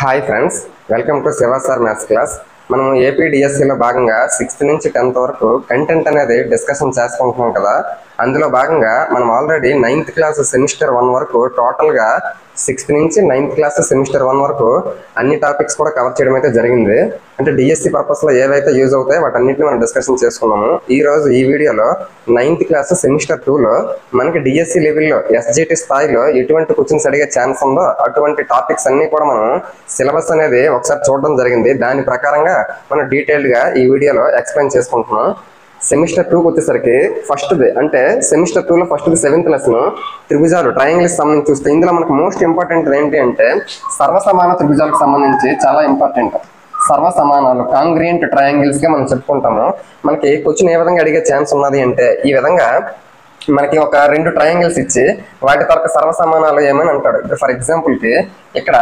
Hi friends, welcome to Shiva sir maths class. మనం ఏపీడిఎస్సిలో భాగంగా 6th నుంచి 10th వరకు కంటెంట్ అనేది డిస్కషన్ చేసుకుంటున్నాం కదా. అందులో భాగంగా మనం ఆల్రెడీ 9th క్లాస్ సెమిస్టర్ 1 వరకు టోటల్గా 6th నుంచి 9th క్లాస్ సెమిస్టర్ 1 వరకు అన్ని టాపిక్స్ కూడా కవర్ చేయడం అయితే జరిగింది. అంటే డిఎస్సి పర్పస్లో ఏవైతే యూజ్ అవుతాయో వాటన్నిటిని మనం డిస్కషన్ చేసుకున్నాము. ఈ రోజు ఈ వీడియోలో 9th క్లాస్ సెమిస్టర్ 2లో మనకి డిఎస్సి లెవెల్లో ఎస్జిటి స్థాయిలో ఎటువంటి క్వశ్చన్స్ అడిగే ఛాన్స్ ఉందో అటువంటి టాపిక్స్ అన్ని కూడా మనం సిలబస్ అనేది ఒకసారి చూడడం జరిగింది. దాని ప్రకారంగా మనం డీటెయిల్డ్గా ఈ వీడియోలో ఎక్స్ప్లెయిన్ చేసుకుంటున్నాం. సెమిస్టర్ 2కి వచ్చేసరికి ఫస్ట్ది అంటే సెమిస్టర్ 2లో ఫస్ట్ది 7th లెసన్ త్రిభుజాలు ట్రయాంగిల్స్ సంబంధించి చూస్తే ఇందులో మనకు మోస్ట్ ఇంపార్టెంట్ ఏంటి అంటే సర్వసమాన త్రిభుజాలకు సంబంధించి చాలా ఇంపార్టెంట్. సర్వసమానాలు కాంగ్రియంట్ ట్రయాంగిల్స్గా మనం చెప్పుకుంటాము. మనకి క్వశ్చన్ ఏ విధంగా అడిగే ఛాన్స్ ఉన్నది అంటే ఈ విధంగా మనకి ఒక 2 ట్రయాంగిల్స్ ఇచ్చి వాటి తరక సర్వసమానాలు ఏమని అంటాడు. ఫర్ ఎగ్జాంపుల్కి ఇక్కడ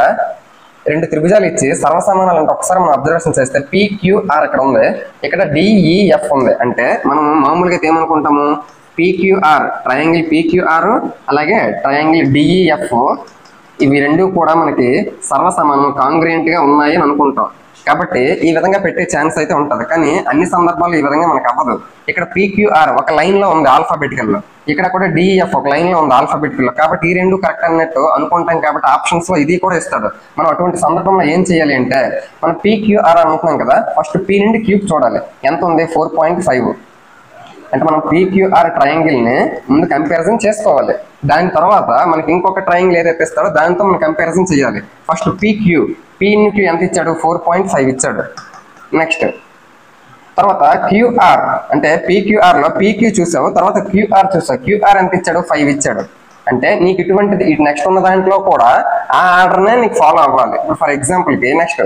2 త్రిభుజాలు ఇచ్చి సర్వసమానాలు అంటే ఒకసారి మనం అబ్జర్వేషన్ చేస్తే PQR ఇక్కడ ఉంది, ఇక్కడ DEF ఉంది. అంటే మనం మామూలుగా ఏమనుకుంటాము, PQR ట్రయాంగిల్ PQR అలాగే ట్రయాంగిల్ DEF ఇవి రెండు కూడా మనకి సర్వసమానం కాంగ్రియంట్ గా ఉన్నాయి అని అనుకుంటాం. కాబట్టి ఈ విధంగా పెట్టే ఛాన్స్ అయితే ఉంటుంది. కానీ అన్ని సందర్భాల్లో ఈ విధంగా మనకు అవ్వదు. ఇక్కడ PQR ఒక లైన్ లో ఉంది ఆల్ఫాబెటికల్, ఇక్కడ కూడా DEF ఒక లైన్ లో ఉంది ఆల్ఫాబెటికల్. కాబట్టి ఈ రెండు కరెక్ట్ అన్నట్టు అనుకుంటాం. కాబట్టి ఆప్షన్స్ లో ఇది కూడా ఇస్తాడు. మనం అటువంటి సందర్భంలో ఏం చేయాలి అంటే మనం PQR అనుకుంటున్నాం కదా, ఫస్ట్ P నుండి క్యూబ్ చూడాలి. ఎంత ఉంది 4.5. అంటే మనం PQR ట్రయాంగిల్ ని ముందు కంపారిజన్ చేసుకోవాలి. దాని తర్వాత మనకి ఇంకొక ట్రయాంగిల్ ఏదైతే ఇస్తాడో దాంతో మనం కంపారిజన్ చేయాలి. ఫస్ట్ PQ ఎంత ఇచ్చాడు 4.5 ఇచ్చాడు. నెక్స్ట్ తర్వాత QR అంటే PQR లో PQ చూసావు, తర్వాత QR చూసావు, QR ఎంత ఇచ్చాడు 5 ఇచ్చాడు. అంటే నీకు ఇటువంటిది ఇటు నెక్స్ట్ ఉన్న దాంట్లో కూడా ఆ ఆర్డర్నే నీకు ఫాలో అవ్వాలి. ఫర్ ఎగ్జాంపుల్కి నెక్స్ట్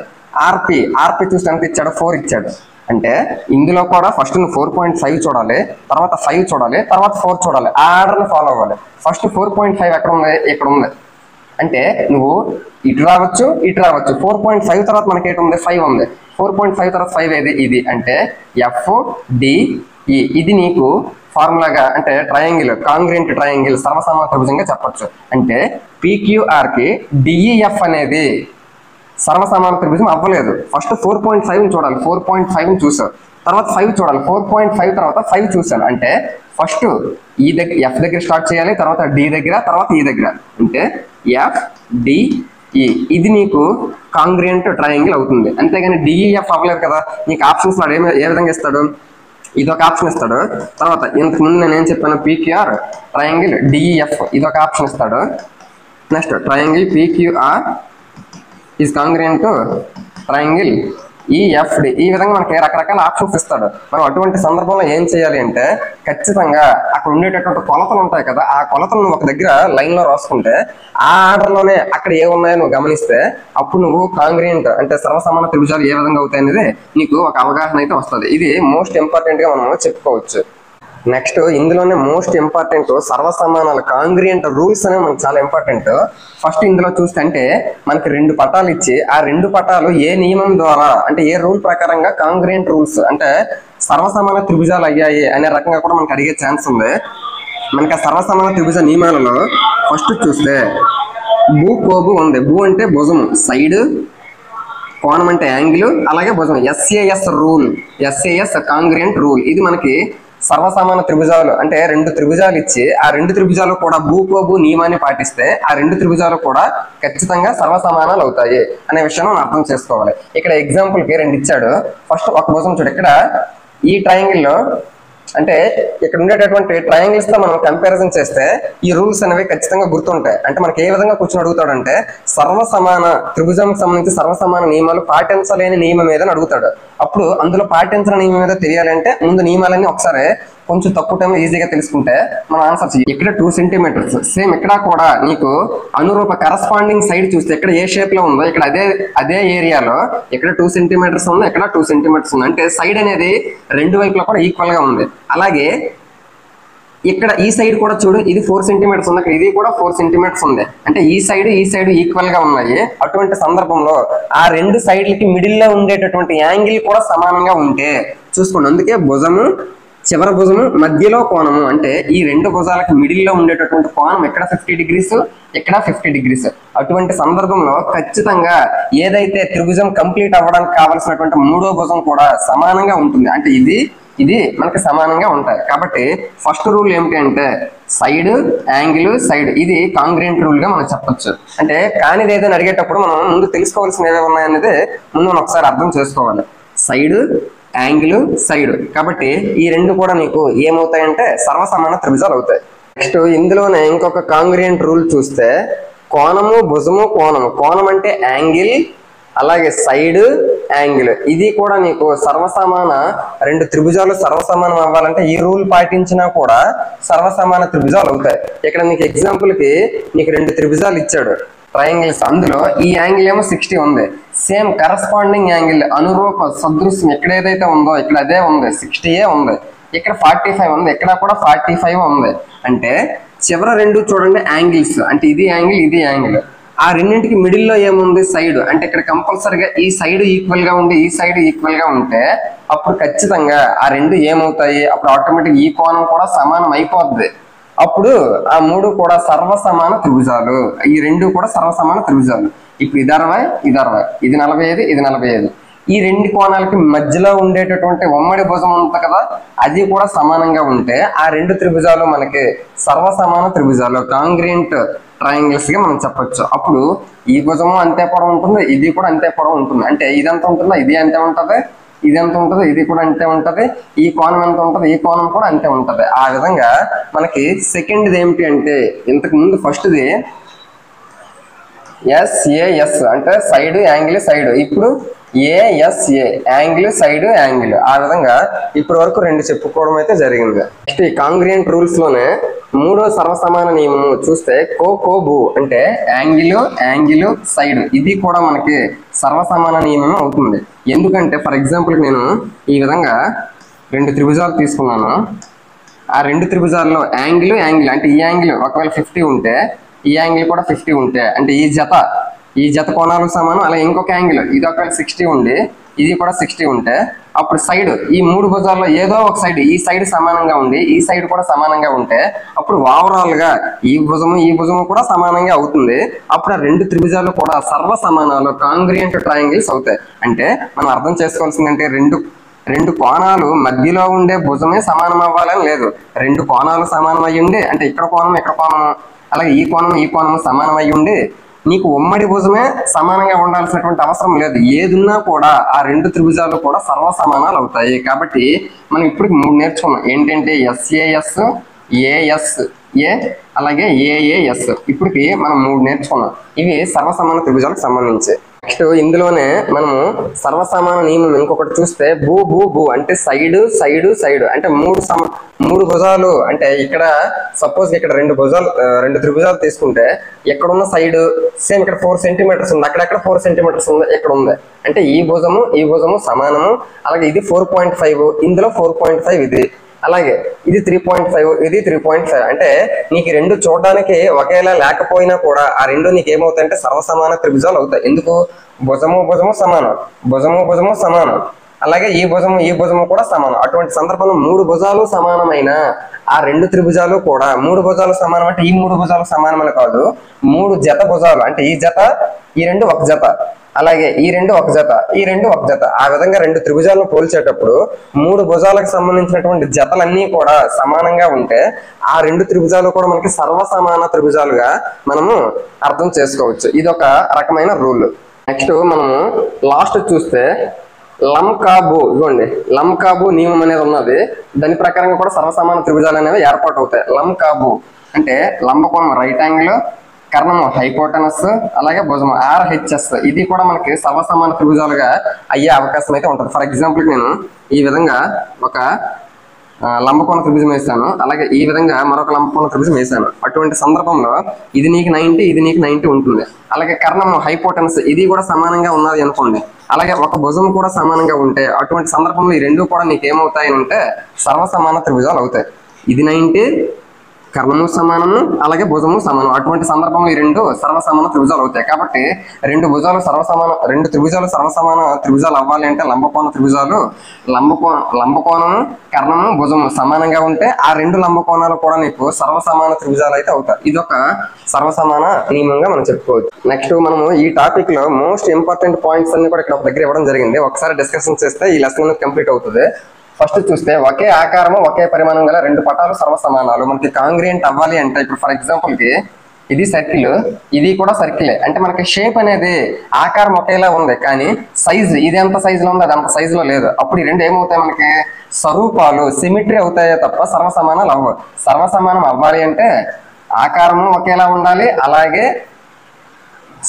RP చూస్తే ఎంత ఇచ్చాడు 4 ఇచ్చాడు. అంటే ఇందులో కూడా ఫస్ట్ నువ్వు 4.5 చూడాలి, తర్వాత 5 చూడాలి, తర్వాత 4 చూడాలి. ఆ ఆర్డర్ని ఫాలో అవ్వాలి. ఫస్ట్ 4.5 ఎక్కడ ఉంది, ఇక్కడ ఉంది. అంటే నువ్వు ఇటు రావచ్చు, ఇటు రావచ్చు. 4.5 తర్వాత మనకి ఏంటి ఉంది 5 ఉంది. 4.5 తర్వాత 5 ఏది ఇది అంటే FDE. ఇది నీకు ఫార్ములాగా అంటే ట్రయాంగిల్ కాంగ్రియంట్ ట్రయాంగిల్ సర్వసమాన త్రిభుజంగా చెప్పొచ్చు. అంటే PQR కి DEF అనేది సర్వసమాన త్రిభుజం అవ్వలేదు. ఫస్ట్ 4.5 చూడాలి, 4.5 చూసావు, తర్వాత 5 చూడాలి, 4.5 తర్వాత 5 చూసాను. అంటే ఫస్ట్ ఈ దగ్గర F దగ్గర స్టార్ట్ చేయాలి, తర్వాత D దగ్గర, తర్వాత E దగ్గర. అంటే FDE ఇది నీకు కాంగ్రియంట్ ట్రయాంగిల్ అవుతుంది. అంతేగాని DEF అవ్వలేదు కదా. నీకు ఆప్షన్స్ ఏ విధంగా ఇస్తాడు, ఇదొక ఆప్షన్ ఇస్తాడు. తర్వాత ఇంతకుముందు నేను ఏం చెప్పాను, PQR ట్రయాంగిల్ DEF ఇదొక ఆప్షన్ ఇస్తాడు. Next triangle PQR is congruent to triangle EFD. ఈ విధంగా మనకి రకరకాల ఆప్షన్స్ ఇస్తాడు. మనం అటువంటి సందర్భంలో ఏం చేయాలి అంటే ఖచ్చితంగా అక్కడ ఉండేటటువంటి కొలతలు ఉంటాయి కదా, ఆ కొలతలు నువ్వు ఒక దగ్గర లైన్ లో రాసుకుంటే ఆ ఆర్డర్లోనే అక్కడ ఏ ఉన్నాయో నువ్వు గమనిస్తే అప్పుడు నువ్వు కాంగ్రియంట్ అంటే సర్వసమాన త్రిభుజాలు ఏ విధంగా అవుతాయి అనేది నీకు ఒక అవగాహన అయితే వస్తుంది. ఇది మోస్ట్ ఇంపార్టెంట్ గా మనం చెప్పుకోవచ్చు. నెక్స్ట్ ఇందులోనే మోస్ట్ ఇంపార్టెంట్ సర్వసమానాల కాంగ్రియంట్ రూల్స్ అనేవి మనకు చాలా ఇంపార్టెంట్. ఫస్ట్ ఇందులో చూస్తే అంటే మనకి 2 పటాలు ఇచ్చి ఆ 2 పటాలు ఏ నియమం ద్వారా అంటే ఏ రూల్ ప్రకారంగా కాంగ్రియంట్ రూల్స్ అంటే సర్వసమాన త్రిభుజాలు అయ్యాయి అనే రకంగా కూడా మనకు అడిగే ఛాన్స్ ఉంది. మనకి ఆ సర్వసమాన త్రిభుజ నియమాలలో ఫస్ట్ చూస్తే భూ కోబు ఉంది. భూ అంటే భుజము, సైడ్, కోణం అంటే యాంగిల్, అలాగే భుజం. SAS rule, SAS congruent rule. ఇది మనకి సర్వసమాన త్రిభుజాలు అంటే 2 త్రిభుజాలు ఇచ్చి ఆ 2 త్రిభుజాలు కూడా భూకోబు నియమాన్ని పాటిస్తే ఆ 2 త్రిభుజాలు కూడా ఖచ్చితంగా సర్వసమానాలు అవుతాయి అనే విషయం మనం అర్థం చేసుకోవాలి. ఇక్కడ ఎగ్జాంపుల్కి 2 ఇచ్చాడు. ఫస్ట్ ఒక భుజం చూడు, ఇక్కడ ఈ ట్రయాంగిల్లో అంటే ఇక్కడ ఉండేటటువంటి ట్రయాంగిల్స్ తో మనం కంపారిజన్ చేస్తే ఈ రూల్స్ అనేవి ఖచ్చితంగా గుర్తుంటాయి. అంటే మనకి ఏ విధంగా కూర్చొని అడుగుతాడంటే సర్వసమాన త్రిభుజంకి సంబంధించి సర్వసమాన నియమాలు పాటించలేని నియమం ఏదని అడుగుతాడు. అప్పుడు అందులో పాటించిన నియమం ఏదో తెలియాలంటే ముందు నియమాలన్నీ ఒకసారి కొంచెం తక్కువ టైంలో ఈజీగా తెలుసుకుంటే మనం ఆన్సర్ చేయాలి. ఇక్కడ 2 సెంటీమీటర్స్ సేమ్ ఇక్కడ కూడా నీకు అనురూప కరస్పాండింగ్ సైడ్ చూస్తే ఇక్కడ ఏ షేప్ లో ఉందో ఇక్కడ అదే ఏరియాలో ఇక్కడ 2 సెంటీమీటర్స్ ఉంది, ఇక్కడ 2 సెంటీమీటర్స్ ఉంది. అంటే సైడ్ అనేది 2 వైపులా కూడా ఈక్వల్ గా ఉంది. అలాగే ఇక్కడ ఈ సైడ్ కూడా చూడు, ఇది 4 సెంటీమీటర్స్ ఉంది, ఇది కూడా 4 సెంటీమీటర్స్ ఉంది. అంటే ఈ సైడ్ ఈక్వల్ గా ఉన్నాయి. అటువంటి సందర్భంలో ఆ 2 సైడ్లకి మిడిల్ లో ఉండేటటువంటి యాంగిల్ కూడా సమానంగా ఉంటే చూసుకోండి. అందుకే భుజము చివరి భుజము మధ్యలో కోణము అంటే ఈ రెండు భుజాలకి మిడిల్లో ఉండేటటువంటి కోణం ఎక్కడ 50 డిగ్రీస్, ఇక్కడ 50 డిగ్రీస్. అటువంటి సందర్భంలో ఖచ్చితంగా ఏదైతే త్రిభుజం కంప్లీట్ అవ్వడానికి కావాల్సినటువంటి మూడో భుజం కూడా సమానంగా ఉంటుంది. అంటే ఇది మనకి సమానంగా ఉంటాయి. కాబట్టి ఫస్ట్ రూల్ ఏమిటి అంటే సైడ్ యాంగిల్ సైడ్, ఇది కాంగ్రియంట్ రూల్ గా మనం చెప్పొచ్చు. అంటే కానిది ఏదైనా అడిగేటప్పుడు మనం ముందు తెలుసుకోవాల్సిన ఏవే ఉన్నాయనేది ముందు మనం ఒకసారి అర్థం చేసుకోవాలి. సైడ్ యాంగిల్ సైడ్, కాబట్టి ఈ రెండు కూడా నీకు ఏమవుతాయంటే సర్వసమాన త్రిభుజాలు అవుతాయి. నెక్స్ట్ ఇందులోనే ఇంకొక కాంగ్రియంట్ రూల్ చూస్తే కోణము భుజము కోణము, కోణం అంటే యాంగిల్, అలాగే సైడ్ యాంగిల్, ఇది కూడా నీకు సర్వసమాన రెండు త్రిభుజాలు సర్వసమానం అవ్వాలంటే ఈ రూల్ పాటించినా కూడా సర్వసమాన త్రిభుజాలు అవుతాయి. ఇక్కడ నీకు ఎగ్జాంపుల్ కి నీకు రెండు త్రిభుజాలు ఇచ్చాడు ట్రయాంగిల్స్, అందులో ఈ యాంగిల్ ఏమో 60 ఉంది, సేమ్ కరస్పాండింగ్ యాంగిల్ అనురూప సదృశ్యం ఇక్కడ ఏదైతే ఉందో ఇక్కడ అదే ఉంది, 60 ఉంది. ఇక్కడ 45 ఉంది, ఇక్కడ కూడా 45 ఉంది. అంటే చివర రెండు చూడండి యాంగిల్స్, అంటే ఇది యాంగిల్ ఇది యాంగిల్. ఆ రెండింటికి మిడిల్ లో ఏముంది సైడ్, అంటే ఇక్కడ కంపల్సరిగా ఈ సైడ్ ఈక్వల్ గా ఉండి ఈ సైడ్ ఈక్వల్ గా ఉంటే అప్పుడు ఖచ్చితంగా ఆ రెండు ఏమవుతాయి, అప్పుడు ఆటోమేటిక్ ఈ కోణం కూడా సమానం అయిపోద్ది. అప్పుడు ఆ మూడు కూడా సర్వసమాన త్రిభుజాలు, ఈ రెండు కూడా సర్వసమాన త్రిభుజాలు. ఇప్పుడు ఇది 60 ఇది 60, ఇది 45 ఇది 45. ఈ రెండు కోణాలకి మధ్యలో ఉండేటటువంటి ఉమ్మడి భుజం ఉంటుంది కదా, అది కూడా సమానంగా ఉంటే ఆ రెండు త్రిభుజాలు మనకి సర్వసమాన త్రిభుజాలు, కాంగ్రియంట్ ట్రయాంగిల్స్ గా మనం చెప్పొచ్చు. అప్పుడు ఈ భుజము అంతే పొడవు ఉంటుంది, ఇది కూడా అంతే పొడవు ఉంటుంది. అంటే ఇది ఎంత ఉంటుందో ఇది అంతే ఉంటది, ఇది ఎంత ఉంటుందో ఇది కూడా అంతే ఉంటది, ఈ కోణం ఎంత ఉంటది ఈ కోణం కూడా అంతే ఉంటది. ఆ విధంగా మనకి సెకండ్ది ఏమిటి అంటే ఇంతకు ముందు ఫస్ట్ది ఎస్ఏఎస్ అంటే సైడ్ యాంగిల్ సైడ్, ఇప్పుడు ఏఎస్ఏ యాంగిల్ సైడ్ యాంగిల్. ఆ విధంగా ఇప్పటి వరకు రెండు చెప్పుకోవడం అయితే జరిగింది. నెక్స్ట్ ఈ కాంగ్రియంట్ రూల్స్ లోనే మూడో సర్వసమాన నియమము చూస్తే కోబు అంటే యాంగిల్ సైడ్, ఇది కూడా మనకి సర్వసమాన నియమం అవుతుంది. ఎందుకంటే ఫర్ ఎగ్జాంపుల్ నేను ఈ విధంగా రెండు త్రిభుజాలు తీసుకున్నాను, ఆ రెండు త్రిభుజాల్లో యాంగిల్ అంటే ఈ యాంగిల్ ఒకవేళ 50 ఉంటే ఈ యాంగిల్ కూడా 50 ఉంటే అంటే ఈ జత కోణాలకు సమానం. అలాగే ఇంకొక యాంగిల్ ఇది ఒకవేళ 60 ఉండి ఇది కూడా 60 ఉంటే అప్పుడు సైడ్ ఈ మూడు భుజాల్లో ఏదో ఒక సైడ్, ఈ సైడ్ సమానంగా ఉండి ఈ సైడ్ కూడా సమానంగా ఉంటే అప్పుడు ఓవరాల్ గా ఈ భుజము కూడా సమానంగా అవుతుంది. అప్పుడు ఆ రెండు త్రిభుజాలు కూడా సర్వ సమానాలు కాంగ్రియంట్ ట్రయాంగిల్స్ అవుతాయి. అంటే మనం అర్థం చేసుకోవాల్సిందంటే రెండు కోణాలు మధ్యలో ఉండే భుజమే సమానం అవ్వాలని లేదు, రెండు కోణాలు సమానం అయ్యి ఉండి అంటే ఇక్కడ కోణం అలాగే ఈ కోణము సమానం అయ్యి ఉండి నీకు ఉమ్మడి భుజమే సమానంగా ఉండాల్సినటువంటి అవసరం లేదు. ఏదున్నా కూడా ఆ రెండు త్రిభుజాలు కూడా సర్వ సమానాలు అవుతాయి. కాబట్టి మనం ఇప్పుడు మూడు నేర్చుకున్నాం ఏంటంటే ఎస్ఏఎస్, ఏఎస్ఏ అలాగే ఏఏఎస్. ఇప్పటికి మనం మూడు నేర్చుకున్నాం, ఇవి సర్వసమాన త్రిభుజాలకు సంబంధించి. నెక్స్ట్ ఇందులోనే మనము సర్వసమాన నియమం ఇంకొకటి చూస్తే బూ అంటే సైడ్ అంటే మూడు భుజాలు. అంటే ఇక్కడ సపోజ్ ఇక్కడ రెండు త్రిభుజాలు తీసుకుంటే ఎక్కడున్న సైడ్ సేమ్ ఇక్కడ 4 సెంటీమీటర్స్ ఉంది, అక్కడెక్కడ 4 సెంటీమీటర్స్ ఉంది, ఎక్కడ ఉంది అంటే ఈ భుజము సమానము. అలాగే ఇది 4.5, ఇందులో 4.5 ఇది, అలాగే ఇది 3.5 ఇది 3.5. అంటే నీకు రెండు చూడడానికి ఒకేలా లేకపోయినా కూడా ఆ రెండు నీకు ఏమవుతాయంటే సర్వసమాన త్రిభుజాలు అవుతాయి. ఎందుకు భుజము సమానం, అలాగే ఈ భుజము కూడా సమానం. అటువంటి సందర్భంలో మూడు భుజాలు సమానమైన ఆ రెండు త్రిభుజాలు కూడా మూడు భుజాలు సమానం అంటే ఈ మూడు భుజాలు సమానమని కాదు, మూడు జత భుజాలు అంటే ఈ జత ఈ రెండు ఒక జత, అలాగే ఈ రెండు ఒక జత. ఆ విధంగా రెండు త్రిభుజాలను పోల్చేటప్పుడు మూడు భుజాలకు సంబంధించినటువంటి జతలన్నీ కూడా సమానంగా ఉంటే ఆ రెండు త్రిభుజాలు కూడా మనకి సర్వసమాన త్రిభుజాలుగా మనము అర్థం చేసుకోవచ్చు. ఇది ఒక రకమైన రూల్. నెక్స్ట్ మనము లాస్ట్ చూస్తే లంకాబు నియమం అనేది ఉన్నది. దాని ప్రకారంగా కూడా సర్వసమాన త్రిభుజాలు అనేవి ఏర్పాటు అవుతాయి. లంకాబు అంటే లంబకోణం రైట్ యాంగిల్, కర్ణము హైపోటనస్, అలాగే భుజము RHS, ఇది కూడా మనకి సర్వసమాన త్రిభుజాలుగా అయ్యే అవకాశం అయితే ఉంటుంది. ఫర్ ఎగ్జాంపుల్ నేను ఈ విధంగా ఒక లంబకోణ త్రిభుజం వేసాను, అలాగే ఈ విధంగా మరొక లంబకోణ త్రిభుజం వేసాను. అటువంటి సందర్భంలో ఇది నీకు 90 ఇది నీకు 90 ఉంటుంది. అలాగే కర్ణము హైపోటనస్ ఇది కూడా సమానంగా ఉన్నది అనుకోండి, అలాగే ఒక భుజం కూడా సమానంగా ఉంటే అటువంటి సందర్భంలో ఈ రెండు కూడా నీకు ఏమవుతాయి అంటే సర్వసమాన త్రిభుజాలు అవుతాయి. ఇది 90 కర్ణము సమానము అలాగే భుజము సమానం. అటువంటి సందర్భంలో ఈ రెండు సర్వసమాన త్రిభుజాలు అవుతాయి. కాబట్టి రెండు త్రిభుజాలు సర్వసమాన త్రిభుజాలు అవ్వాలి అంటే లంబకోణ త్రిభుజాలు లంబకోణము కర్ణము భుజము సమానంగా ఉంటే ఆ రెండు లంబకోణాలు కూడా నీకు సర్వసమాన త్రిభుజాలు అయితే అవుతాయి. ఇది ఒక సర్వసమాన నియమంగా మనం చెప్పుకోవచ్చు. నెక్స్ట్ మనము ఈ టాపిక్ లో మోస్ట్ ఇంపార్టెంట్ పాయింట్స్ అన్ని కూడా ఇక్కడ ఒక దగ్గర ఇవ్వడం జరిగింది. ఒకసారి డిస్కషన్ చేస్తే ఈ లెసన్ కంప్లీట్ అవుతుంది. ఫస్ట్ చూస్తే ఒకే ఆకారము ఒకే పరిమాణం గల రెండు పటాలు సర్వసమానాలు. మనకి కాంగ్రియంట్ అవ్వాలి అంటే ఇప్పుడు ఫర్ ఎగ్జాంపుల్ కి ఇది సర్కిల్, ఇది కూడా సర్కిలే. అంటే మనకి షేప్ అనేది ఆకారం ఒకేలా ఉంది కానీ సైజు ఇది ఎంత సైజులో ఉంది అది అంత సైజులో లేదు. అప్పుడు ఈ రెండు ఏమవుతాయి, మనకి స్వరూపాలు సిమిట్రీ అవుతాయే తప్ప సర్వసమానాలు అవ్వవు. సర్వసమానం అవ్వాలి అంటే ఆకారము ఒకేలా ఉండాలి, అలాగే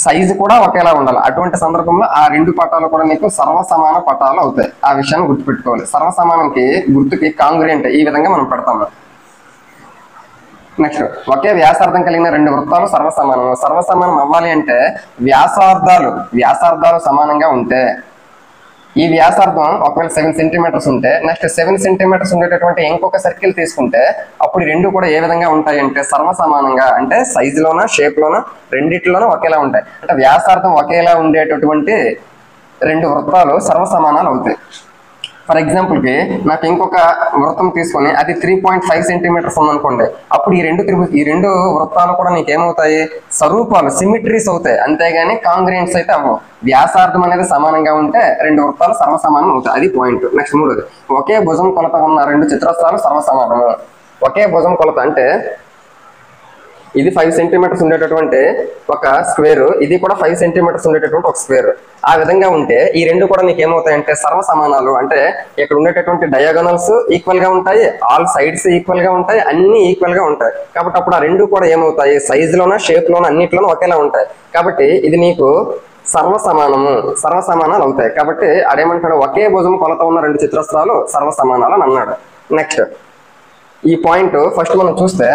సైజు కూడా ఒకేలా ఉండాలి. అటువంటి సందర్భంలో ఆ రెండు పటాలు కూడా నీకు సర్వసమాన పటాలు అవుతాయి. ఆ విషయాన్ని గుర్తుపెట్టుకోవాలి. సర్వసమానంకి గుర్తుకి కాంగ్రియంట్ ఈ విధంగా మనం పెడతాము. నెక్స్ట్ ఒకే వ్యాసార్థం కలిగిన రెండు వృత్తాలు సర్వసమానం. సర్వసమానం అవ్వాలి అంటే వ్యాసార్థాలు సమానంగా ఉంటే, ఈ వ్యాసార్థం ఒకవేళ 7 సెంటీమీటర్స్ ఉంటే నెక్స్ట్ 7 సెంటీమీటర్స్ ఉండేటటువంటి ఇంకొక సర్కిల్ తీసుకుంటే అప్పుడు రెండు కూడా ఏ విధంగా ఉంటాయి అంటే సర్వసమానంగా, అంటే సైజులోన షేప్ లోన రెండిట్లోనూ ఒకేలా ఉంటాయి. అంటే వ్యాసార్థం ఒకేలా ఉండేటటువంటి రెండు వృత్తాలు సర్వసమానాలు అవుతాయి. ఫర్ ఎగ్జాంపుల్ కి నాకు ఇంకొక వృత్తం తీసుకొని అది 3.5 సెంటీమీటర్స్ ఉందనుకోండి, అప్పుడు ఈ రెండు వృత్తాలు కూడా నీకు ఏమవుతాయి, స్వరూపాలు సిమిట్రీస్ అవుతాయి, అంతేగాని కాంగ్రియంట్స్ అయితే అవ్వవు. వ్యాసార్థం అనేది సమానంగా ఉంటే రెండు వృత్తాలు సర్వసమానం అవుతాయి. అది పాయింట్. నెక్స్ట్ మూడోది, ఒకే భుజం కొలత ఉన్న రెండు చతురస్రాలు సర్వసమానము. ఒకే భుజం కొలత అంటే ఇది 5 సెంటీమీటర్స్ ఉండేటటువంటి ఒక స్క్వేర్, ఇది కూడా 5 సెంటీమీటర్స్ ఉండేటటువంటి ఒక స్క్వేర్. ఆ విధంగా ఉంటే ఈ రెండు కూడా నీకు ఏమవుతాయంటే సర్వసమానాలు. అంటే ఇక్కడ ఉండేటటువంటి డయాగోనల్స్ ఈక్వల్ గా ఉంటాయి, ఆల్ సైడ్స్ ఈక్వల్ గా ఉంటాయి, అన్ని ఈక్వల్ గా ఉంటాయి. కాబట్టి అప్పుడు ఆ రెండు కూడా ఏమవుతాయి, సైజులోన షేప్ లోన అన్నిట్లోనూ ఒకేలా ఉంటాయి. కాబట్టి ఇది నీకు సర్వసమానాలు అవుతాయి. కాబట్టి అదేమంటాడు, ఒకే భుజం కొలత ఉన్న రెండు చతురస్రాలు సర్వసమానాలు అని అన్నాడు. నెక్స్ట్ ఈ పాయింట్ ఫస్ట్ మనం చూస్తే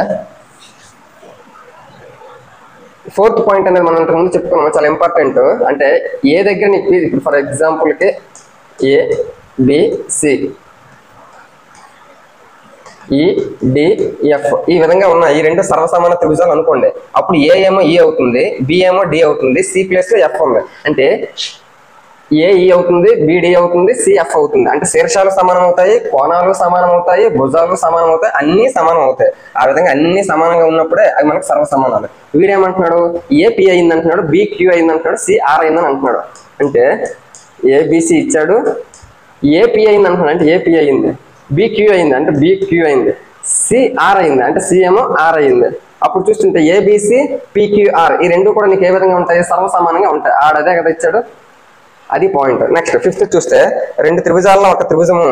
ఫోర్త్ పాయింట్ అనేది మనం ఇంతకుముందు చెప్పుకున్నాము, చాలా ఇంపార్టెంట్. అంటే ఏ దగ్గర నీకు ఇప్పుడు ఫర్ ఎగ్జాంపుల్ కి ABC EDF ఈ విధంగా ఉన్న ఈ రెండు సర్వసమాన త్రిభుజాలు అనుకోండి. అప్పుడు A ఏమో E అవుతుంది, B ఏమో D అవుతుంది, C ప్లేస్ లో F ఉంది. అంటే AE అవుతుంది, BD అవుతుంది, CF అవుతుంది. అంటే శీర్షాలు సమానం అవుతాయి, కోణాలు సమానం అవుతాయి, భుజాలు సమానం అవుతాయి, అన్ని సమానం అవుతాయి. ఆ విధంగా అన్ని సమానంగా ఉన్నప్పుడే అవి మనకు సర్వసమానాలు. వీడేమంటున్నాడు, AP అయింది అంటున్నాడు, BQ అయింది అంటున్నాడు, CR అయిందని అంటున్నాడు. అంటే ABC ఇచ్చాడు, AP అయింది అంటున్నాడు అంటే AP అయింది, BQ అయింది అంటే BQ అయింది, CR అయింది అంటే C ఏమో R అయింది. అప్పుడు చూస్తుంటే ABC PQR ఈ రెండు కూడా నీకు ఏ విధంగా ఉంటాయి, సర్వసమానంగా ఉంటాయి. ఆడదే కదా ఇచ్చాడు, అది పాయింట్. నెక్స్ట్ ఫిఫ్త్ చూస్తే రెండు త్రిభుజాల్లో ఒక త్రిభుజము.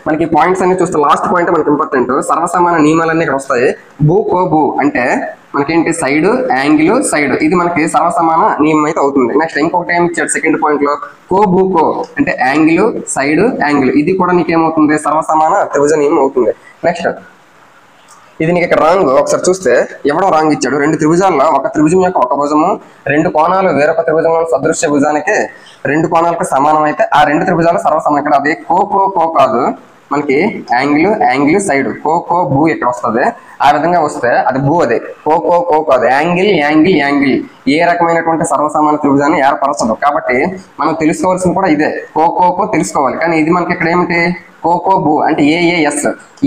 మనకి పాయింట్స్ అన్ని చూస్తే లాస్ట్ పాయింట్ మనకి ఇంపార్టెంట్. సర్వసమాన నియమాలన్నీ ఇక్కడ వస్తాయి. భూ అంటే మనకేంటి, సైడ్ యాంగిల్ సైడ్, ఇది మనకి సర్వసమాన నియమం అయితే అవుతుంది. నెక్స్ట్ ఇంకొకటి ఏమి ఇచ్చాడు సెకండ్ పాయింట్ లో, కో అంటే యాంగిల్ సైడ్ యాంగిల్, ఇది కూడా నీకేమవుతుంది, సర్వసమాన త్రిభుజ నియమం అవుతుంది. నెక్స్ట్ ఇది నీకు ఇక్కడ రాంగ్. ఒకసారి చూస్తే ఎవడో రాంగ్ ఇచ్చాడు. రెండు త్రిభుజాల్లో ఒక త్రిభుజం యొక్క ఒక భుజము రెండు కోణాలు వేరొక త్రిభుజం సదృశ్య భుజానికి రెండు కోణాలకు సమానం అయితే ఆ రెండు త్రిభుజాలు సర్వసమానం. ఇక్కడ అది కో కాదు, మనకి యాంగిల్ సైడ్ భూ ఇక్కడ వస్తుంది. ఆ విధంగా వస్తే అది భూ, అదే కో కాదు, యాంగిల్ ఏ రకమైనటువంటి సర్వసమాన త్రిభుజాన్ని ఏర్పరచదు. కాబట్టి మనం తెలుసుకోవాల్సింది కూడా ఇదే, కో తెలుసుకోవాలి. కానీ ఇది మనకి ఇక్కడ ఏమిటి, భూ అంటే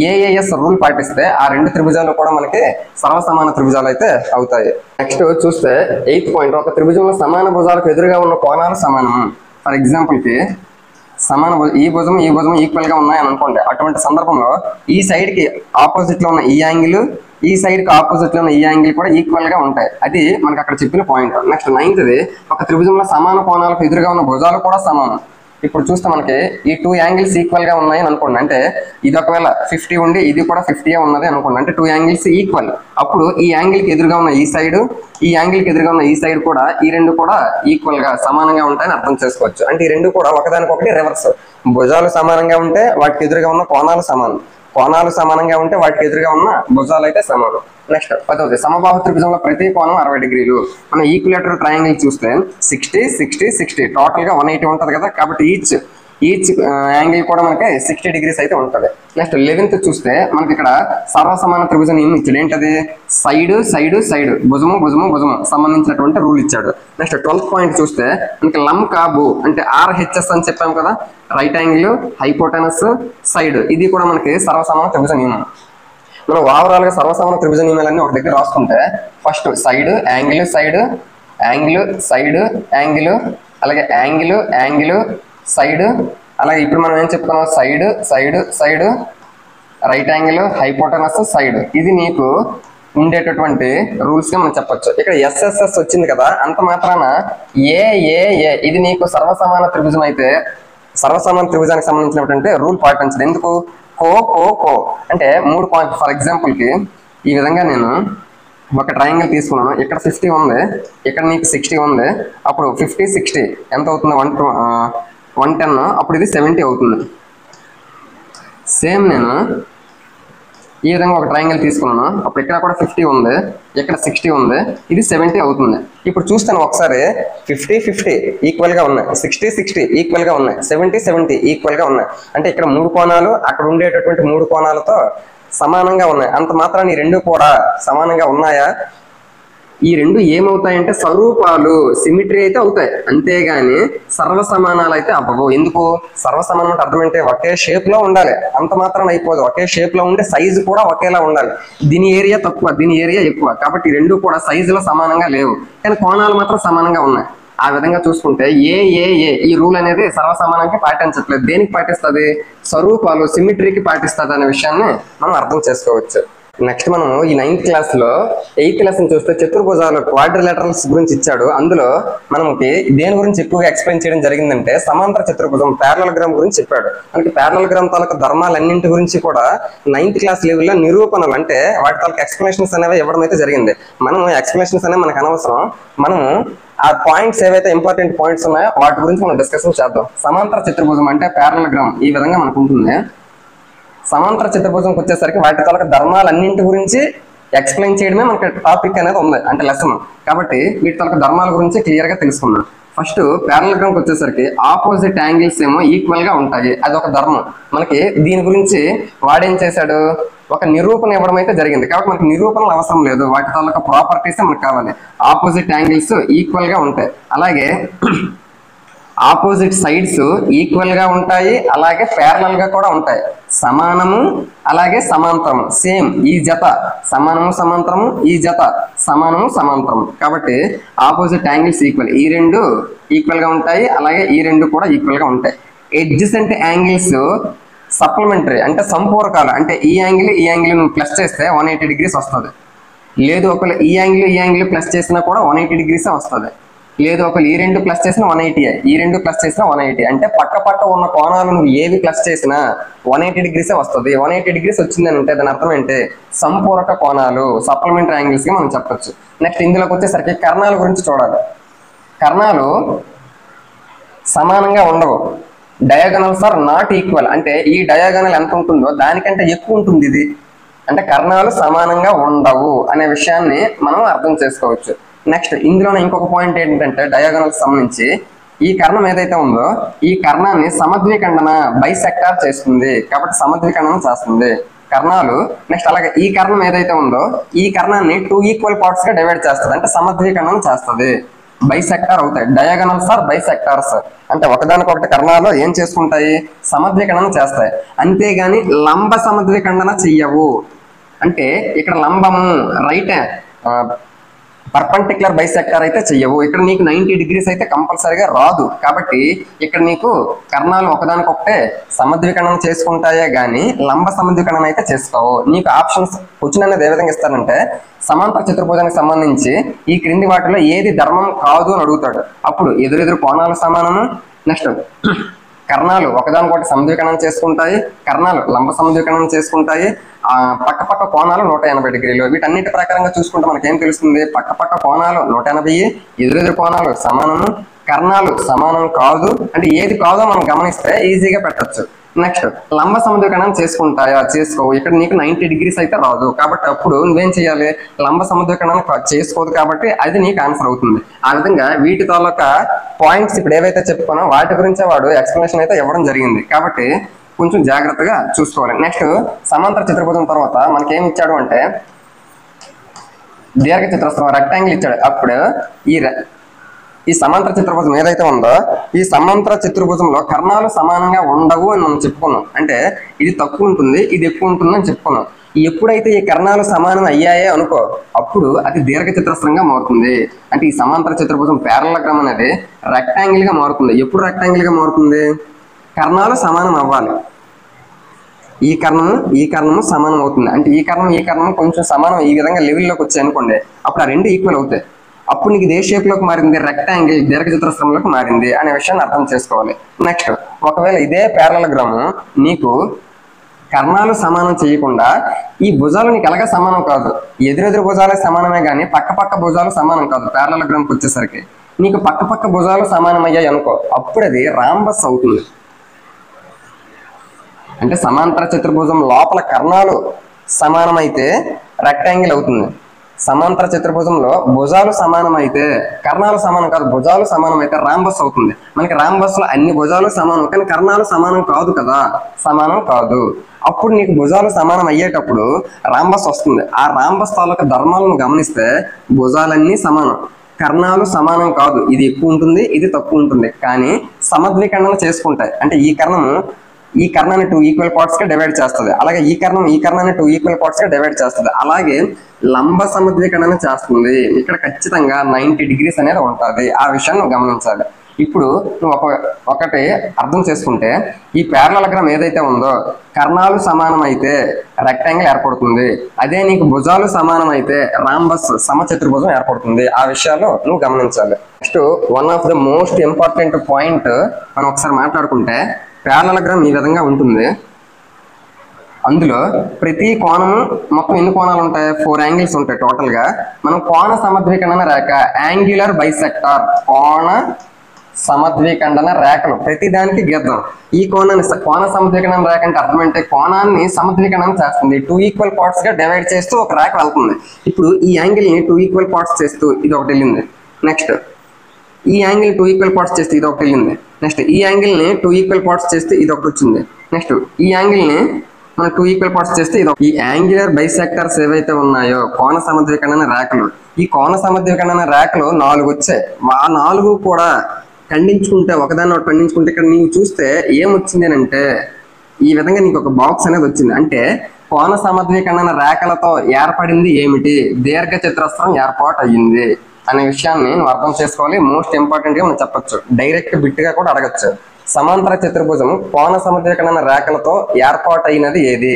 ఏఏఎస్ రూల్ పాటిస్తే ఆ రెండు త్రిభుజాలు కూడా మనకి సర్వసమాన త్రిభుజాలు అయితే అవుతాయి. నెక్స్ట్ చూస్తే 8th పాయింట్, ఒక త్రిభుజంలో సమాన భుజాలకు ఎదురుగా ఉన్న కోణాలు సమానం. ఫర్ ఎగ్జాంపుల్ కి ఈ భుజం ఈక్వల్ గా ఉన్నాయని అనుకోండి. అటువంటి సందర్భంలో ఈ సైడ్ కి ఆపోజిట్ లో ఉన్న ఈ యాంగిల్, ఈ సైడ్ కి ఆపోజిట్ లో ఉన్న ఈ యాంగిల్ కూడా ఈక్వల్ గా ఉంటాయి. అది మనకి అక్కడ చెప్పిన పాయింట్. నెక్స్ట్ 9th, ఒక త్రిభుజంలో సమాన కోణాలకు ఎదురుగా ఉన్న భుజాలు కూడా సమానం. ఇప్పుడు చూస్తే మనకి ఈ 2 యాంగిల్స్ ఈక్వల్ గా ఉన్నాయని అనుకోండి. అంటే ఇది ఒకవేళ 50 ఉండి ఇది కూడా 50 ఉన్నది అనుకోండి. అంటే 2 యాంగిల్స్ ఈక్వల్. అప్పుడు ఈ యాంగిల్ కి ఎదురుగా ఉన్న ఈ సైడ్, ఈ యాంగిల్ కి ఎదురుగా ఉన్న ఈ సైడ్ కూడా ఈ రెండు కూడా ఈక్వల్ గా సమానంగా ఉంటాయని అర్థం చేసుకోవచ్చు. అంటే ఈ రెండు కూడా ఒకదానికొకటి రివర్స్. భుజాలు సమానంగా ఉంటే వాటికి ఎదురుగా ఉన్న కోణాలు సమానం, కోణాలు సమానంగా ఉంటే వాటికి ఎదురుగా ఉన్న భుజాలు అయితే సమానం. నెక్స్ట్ 10th, సమబాహు త్రిభుజంలో ప్రతి కోణం 60 డిగ్రీలు. మనం ఈక్విలేటరల్ ట్రయాంగిల్ చూస్తే 60 60 60 టోటల్ గా 180 ఉంటది కదా. కాబట్టి ఈచ్ యాంగిల్ కూడా మనకి 60 degrees అయితే ఉంటుంది. నెక్స్ట్ 11th చూస్తే మనకి ఇక్కడ సర్వసమాన త్రిభుజం ఏమి ఇచ్చాడు, ఏంటది సైడ్ సైడ్ సైడ్ భుజము భుజము భుజము సంబంధించినటువంటి రూల్ ఇచ్చాడు. నెక్స్ట్ 12th పాయింట్ చూస్తే మనకి లంకాబు అంటే RHS అని చెప్పాం కదా, రైట్ యాంగిల్ హైపోటెనస్ సైడ్, ఇది కూడా మనకి సర్వసమాన త్రిభుజ నియమం. మనం ఓవరాల్ గా సర్వసమాన త్రిభుజ నియమాలన్నీ ఒక దగ్గర రాసుకుంటే first side angle side angle side angle, అలాగే యాంగిల్ యాంగిల్ సైడ్, అలాగే ఇప్పుడు మనం ఏం చెప్పుకున్నాం side side side right angle hypotenuse side, ఇది నీకు ఉండేటటువంటి రూల్స్ గా మనం చెప్పొచ్చు. ఇక్కడ SSS వచ్చింది కదా, అంత మాత్రాన ఏ ఇది నీకు సర్వసమాన త్రిభుజం అయితే సర్వసమాన త్రిభుజానికి సంబంధించినటువంటి రూల్ పాటించదు. ఎందుకు కో అంటే 3 పాయింట్. ఫర్ ఎగ్జాంపుల్ కి ఈ విధంగా నేను ఒక ట్రయాంగిల్ తీసుకున్నాను, ఇక్కడ 50 ఉంది, ఇక్కడ నీకు 60 ఉంది, అప్పుడు 50 60 ఎంత అవుతుంది 110, అప్పుడు ఇది 70 అవుతుంది. సేమ్ నేను ఈ విధంగా ఒక ట్రయాంగిల్ తీసుకున్నాను, అప్పుడు ఇక్కడ కూడా 50 ఉంది, ఇక్కడ 60 ఉంది, ఇది 70 అవుతుంది. ఇప్పుడు చూస్తాను ఒకసారి 50 50 ఈక్వల్ గా ఉన్నాయి, 60 60 ఈక్వల్ గా ఉన్నాయి, 70 70 ఈక్వల్ గా ఉన్నాయి. అంటే ఇక్కడ 3 కోణాలు అక్కడ ఉండేటటువంటి 3 కోణాలతో సమానంగా ఉన్నాయి. అంత మాత్రాన్ని ఈ రెండు కూడా సమానంగా ఉన్నాయా? ఈ రెండు ఏమవుతాయంటే స్వరూపాలు సిమిట్రీ అయితే అవుతాయి, అంతేగాని సర్వసమానాలు అయితే అవ్వవు. ఎందుకు సర్వసమానం అంటే అర్థం అంటే ఒకే షేప్ లో ఉండాలి, అంత మాత్రం అయిపోదు. ఒకే షేప్ లో ఉంటే సైజు కూడా ఒకేలా ఉండాలి. దీని ఏరియా తక్కువ, దీని ఏరియా ఎక్కువ, కాబట్టి ఈ రెండు కూడా సైజులో సమానంగా లేవు, కానీ కోణాలు మాత్రం సమానంగా ఉన్నాయి. ఆ విధంగా చూసుకుంటే ఈ రూల్ అనేది సర్వసమానానికి పాటించట్లేదు. దేనికి పాటిస్తుంది? స్వరూపాలు సిమిట్రీకి పాటిస్తుంది అనే విషయాన్ని మనం అర్థం చేసుకోవచ్చు. నెక్స్ట్ మనం ఈ 9th క్లాస్ లో 8th లెసన్ చూస్తే చతుర్భుజాలు క్వాడ్రిలేటరల్స్ గురించి ఇచ్చాడు. అందులో మనకి దేని గురించి ఎక్కువగా ఎక్స్ప్లెయిన్ చేయడం జరిగిందంటే సమాంతర చతుర్భుజం ప్యారలలోగ్రామ్ గురించి చెప్పాడు. మనకి ప్యారలలోగ్రామ్ తాలూకు ధర్మాలన్నింటి గురించి కూడా 9th క్లాస్ లెవెల్లో నిరూపణలు అంటే వాటి తాలూకు ఎక్స్ప్లెనేషన్స్ అనేవి ఇవ్వడం అయితే జరిగింది. మనం ఎక్స్ప్లెనేషన్స్ అనేవి మనకు అనవసరం, మనం ఆ పాయింట్స్ ఏవైతే ఇంపార్టెంట్ పాయింట్స్ ఉన్నాయో వాటి గురించి మనం డిస్కషన్ చేద్దాం. సమాంతర చతుర్భుజం అంటే ప్యారలలోగ్రామ్ ఈ విధంగా మనకు ఉంటుంది. సమాంతర చతుర్భుజంకి వచ్చేసరికి వాటి తాలూకు ధర్మాలన్నింటి గురించి ఎక్స్ప్లెయిన్ చేయడమే మనకి టాపిక్ అనేది ఉంది, అంటే లెసన్. కాబట్టి వీటి తాలూకు ధర్మాల గురించి క్లియర్ గా తెలుసుకున్నాం. ఫస్ట్ ప్యారలలోగ్రామ్కి వచ్చేసరికి ఆపోజిట్ యాంగిల్స్ ఏమో ఈక్వల్ గా ఉంటాయి, అది ఒక ధర్మం. మనకి దీని గురించి వాడేం చేశాడు, ఒక నిరూపణ ఇవ్వడం అయితే జరిగింది. కాబట్టి మనకి నిరూపణలు అవసరం లేదు, వాటి తాలూకు ప్రాపర్టీస్ మనకు కావాలి. ఆపోజిట్ యాంగిల్స్ ఈక్వల్ గా ఉంటాయి, అలాగే ఆపోజిట్ సైడ్స్ ఈక్వల్ గా ఉంటాయి, అలాగే ప్యారలల్ గా కూడా ఉంటాయి. సమానము అలాగే సమాంతరము సేమ్, ఈ జత సమానము సమాంతరము, ఈ జత సమానము సమాంతరము. కాబట్టి ఆపోజిట్ యాంగిల్స్ ఈక్వల్, ఈ రెండు ఈక్వల్ గా ఉంటాయి, అలాగే ఈ రెండు కూడా ఈక్వల్ గా ఉంటాయి. ఎడ్జసెంట్ యాంగిల్స్ సప్లిమెంటరీ అంటే సంపూరకాలు, అంటే ఈ యాంగిల్ నువ్వు ప్లస్ చేస్తే 180 degrees వస్తుంది. లేదు ఒకవేళ ఈ యాంగిల్ ప్లస్ చేసినా కూడా 180 degrees వస్తుంది. లేదు ఒకవేళ ఈ రెండు ప్లస్ చేసినా 180, ఈ రెండు ప్లస్ చేసినా 180. అంటే పక్క ఉన్న కోణాలు నువ్వు ఏవి ప్లస్ చేసినా 180 degrees వస్తుంది. 180 degrees వచ్చిందని అంటే దాని అర్థం ఏంటి, సంపూరక కోణాలు సప్లిమెంటరీ యాంగిల్స్ గా మనం చెప్పొచ్చు. నెక్స్ట్ ఇందులోకి వచ్చేసరికి కర్ణాల గురించి చూడాలి. కర్ణాలు సమానంగా ఉండవు, డయాగనల్స్ ఆర్ నాట్ ఈక్వల్. అంటే ఈ డయాగనల్ ఎంత ఉంటుందో దానికంటే ఎక్కువ ఉంటుంది ఇది, అంటే కర్ణాలు సమానంగా ఉండవు అనే విషయాన్ని మనం అర్థం చేసుకోవచ్చు. నెక్స్ట్ ఇందులోనే ఇంకొక పాయింట్ ఏంటంటే డయాగనల్స్ సంబంధించి ఈ కర్ణం ఏదైతే ఉందో ఈ కర్ణాన్ని సమద్విఖండన బైసెక్టార్ చేస్తుంది, కాబట్టి సమద్విఖండనం చేస్తుంది కర్ణాలు. నెక్స్ట్ అలాగే ఈ కర్ణం ఏదైతే ఉందో ఈ కర్ణాన్ని 2 equal parts గా డివైడ్ చేస్తుంది, అంటే సమద్విఖండనం చేస్తుంది, బైసెక్టార్ అవుతాయి. డయాగనల్స్ ఆర్ బైసెక్టార్స్ అంటే ఒకదానికొకటి కర్ణాలు ఏం చేసుకుంటాయి, సమద్విఖండనం చేస్తాయి, అంతేగాని లంబ సమద్విఖండన చెయ్యవు. అంటే ఇక్కడ లంబము రైట్ పర్పెండిక్యులర్ బైసెక్టార్ అయితే చెయ్యవు. ఇక్కడ నీకు 90 degrees అయితే కంపల్సరీగా రాదు. కాబట్టి ఇక్కడ నీకు కర్ణాలు ఒకదానికొకటే సమద్విఖండనం చేసుకుంటాయే గానీ లంబ సమద్విఖండనం అయితే చేసుకోవు. నీకు ఆప్షన్స్ క్వశ్చన్ అనేది ఏ విధంగా ఇస్తారంటే సమాంతర చతుర్భుజానికి సంబంధించి ఈ క్రింది వాటిలో ఏది ధర్మం కాదు అని అడుగుతాడు. అప్పుడు ఎదురెదురు కోణాలు సమానము, నెక్స్ట్ కర్ణాలు ఒకదానికొకటి సమద్విఖండనం చేసుకుంటాయి, కర్ణాలు లంబ సమద్విఖండనం చేసుకుంటాయి, పక్క కోణాలు 180 degrees. వీటన్నిటి ప్రకారంగా చూసుకుంటే మనకేం తెలుస్తుంది, పక్క కోణాలు 180, ఎదురెదురు కోణాలు సమానము, కర్ణాలు సమానం కాదు. అంటే ఏది కాదో మనం గమనిస్తే ఈజీగా పెట్టచ్చు. నెక్స్ట్ లంబ సమద్వికరణం చేసుకుంటాయా? చేసుకోవు. ఇక్కడ నీకు 90 degrees అయితే రాదు, కాబట్టి అప్పుడు నువ్వేం చేయాలి? లంబ సమద్వికరణం చేసుకోదు, కాబట్టి అది నీకు ఆన్సర్ అవుతుంది. ఆ విధంగా వీటి తాలూకా పాయింట్స్ ఇప్పుడు ఏవైతే చెప్పుకున్నా వాటి గురించే వాడు ఎక్స్ప్లెనేషన్ అయితే ఇవ్వడం జరిగింది, కాబట్టి కొంచెం జాగ్రత్తగా చూసుకోవాలి. నెక్స్ట్ సమాంతర చతుర్భుజం తర్వాత మనకేం ఇచ్చాడు అంటే దీర్ఘ చతురస్రం రెక్టాంగిల్ ఇచ్చాడు. అప్పుడు ఈ సమాంతర చతుర్భుజం ఏదైతే ఉందో ఈ సమాంతర చతుర్భుజంలో కర్ణాలు సమానంగా ఉండవు అని మనం చెప్పుకున్నాం. అంటే ఇది తక్కువ ఉంటుంది, ఇది ఎక్కువ ఉంటుంది అని చెప్పుకున్నాం. ఎప్పుడైతే ఈ కర్ణాలు సమానం అయ్యాయే అనుకో, అప్పుడు అది దీర్ఘ చతురస్రంగా మారుతుంది. అంటే ఈ సమాంతర చతుర్భుజం పారలగ్రామ్ అనేది రెక్టాంగిల్ గా మారుతుంది. ఎప్పుడు రెక్టాంగిల్ గా మారుతుంది? కర్ణాలు సమానం అవ్వాలి. ఈ కర్ణము సమానం అవుతుంది. అంటే ఈ కర్ణం కొంచెం సమానం ఈ విధంగా లెవెల్లోకి వచ్చాయి అనుకోండి, అప్పుడు ఆ రెండు ఈక్వల్ అవుతాయి. అప్పుడు నీకు ఇదే షేప్ లోకి మారింది, రెక్టాంగిల్ దీర్ఘ చతురస్రంలోకి మారింది అనే విషయాన్ని అర్థం చేసుకోవాలి. నెక్స్ట్ ఒకవేళ ఇదే పారలగ్రామ్ నీకు కర్ణాలు సమానం చేయకుండా ఈ భుజాలు నీకు ఎలాగా సమానం కాదు, ఎదురెదురు భుజాలే సమానమే కానీ పక్క భుజాలు సమానం కాదు. పారలగ్రామ్కి వచ్చేసరికి నీకు పక్క భుజాలు సమానం అయ్యాయి అనుకో, అప్పుడు అది రాంబస్ అవుతుంది. అంటే సమాంతర చతుర్భుజం లోపల కర్ణాలు సమానమైతే రెక్టాంగిల్ అవుతుంది. సమాంతర చతుర్భుజంలో భుజాలు సమానమైతే కర్ణాలు సమానం కాదు, భుజాలు సమానమైతే రాంబస్ అవుతుంది. మనకి రాంబస్ లో అన్ని భుజాలు సమానం కానీ కర్ణాలు సమానం కాదు కదా, సమానం కాదు. అప్పుడు నీకు భుజాలు సమానం అయ్యేటప్పుడు రాంబస్ వస్తుంది. ఆ రాంబస్ తాలూకా ధర్మాలను గమనిస్తే భుజాలన్నీ సమానం, కర్ణాలు సమానం కాదు. ఇది ఎక్కువ ఉంటుంది, ఇది తక్కువ ఉంటుంది, కానీ సమద్విఖండన చేసుకుంటాయి. అంటే ఈ కర్ణాన్ని 2 ఈక్వల్ పార్ట్స్ గా డివైడ్ చేస్తుంది, అలాగే ఈ కర్ణాన్ని 2 ఈక్వల్ పార్ట్స్ గా డివైడ్ చేస్తుంది. అలాగే లంబ సమద్విఖండన చేస్తుంది. ఇక్కడ ఖచ్చితంగా 90 degrees అనేది ఉంటుంది. ఆ విషయాన్ని గమనించాలి. ఇప్పుడు నువ్వు ఒకటి అర్థం చేసుకుంటే ఈ పారలగ్రామ్ ఏదైతే ఉందో కర్ణాలు సమానం అయితే రెక్టాంగిల్ ఏర్పడుతుంది, అదే నీకు భుజాలు సమానం అయితే రాంబస్ సమచతుర్భుజం ఏర్పడుతుంది. ఆ విషయాలు నువ్వు గమనించాలి. Next one of the most important point మనం ఒకసారి మాట్లాడుకుంటే పారలగ్రామ్ ఈ విధంగా ఉంటుంది. అందులో ప్రతి కోణము మొత్తం ఎన్ని కోణాలు ఉంటాయి? 4 యాంగిల్స్ ఉంటాయి టోటల్ గా. మనం కోణ సమద్విఖండన రేఖ యాంగులర్ బైసెక్టార్, కోణ సమద్విఖండన రేఖలు ప్రతి దానికి గీద్దాం. ఈ కోణ సమద్విఖండన రేఖ అంటే అర్థం అంటే కోణాన్ని సమద్విఖండనం చేస్తుంది. 2 ఈక్వల్ పార్ట్స్ గా డివైడ్ చేస్తూ ఒక రేఖ వెళ్తుంది. ఇప్పుడు ఈ యాంగిల్ ని 2 ఈక్వల్ పార్ట్స్ చేస్తూ ఇది ఒకటి వెళ్ళింది. నెక్స్ట్ ఈ యాంగిల్ 2 ఈక్వల్ పార్ట్స్ చేస్తే ఇది ఒకటి వెళ్ళింది. నెక్స్ట్ ఈ యాంగిల్ ని 2 ఈక్వల్ పార్ట్స్ చేస్తే ఇది ఒకటి వచ్చింది. నెక్స్ట్ ఈ యాంగిల్ ని మనం 2 ఈక్వల్ పార్ట్స్ చేస్తే ఇది. ఈ యాంగులర్ బైసెక్టర్స్ ఏవైతే ఉన్నాయో కోణ సమద్విఖండన రేఖలు, ఈ కోణ సమద్విఖండన రేఖలు 4 వచ్చాయి. ఆ 4 కూడా ఖండించుకుంటే ఒకదాన్ని ఒకటి ఖండించుకుంటే ఇక్కడ నీవు చూస్తే ఏమొచ్చింది అంటే ఈ విధంగా నీకు ఒక బాక్స్ అనేది వచ్చింది. అంటే కోణ సమద్విఖండన రేఖలతో ఏర్పడింది ఏమిటి? దీర్ఘ చతురస్రం ఏర్పాటు అయ్యింది అనే విషయాన్ని నువ్వు అర్థం చేసుకోవాలి. మోస్ట్ ఇంపార్టెంట్ గా మనం చెప్పొచ్చు, డైరెక్ట్ బిట్ గా కూడా అడగచ్చు. సమాంతర చతుర్భుజం కోణ సమద్విఖండన రేఖలతో ఏర్పాటైనది ఏది?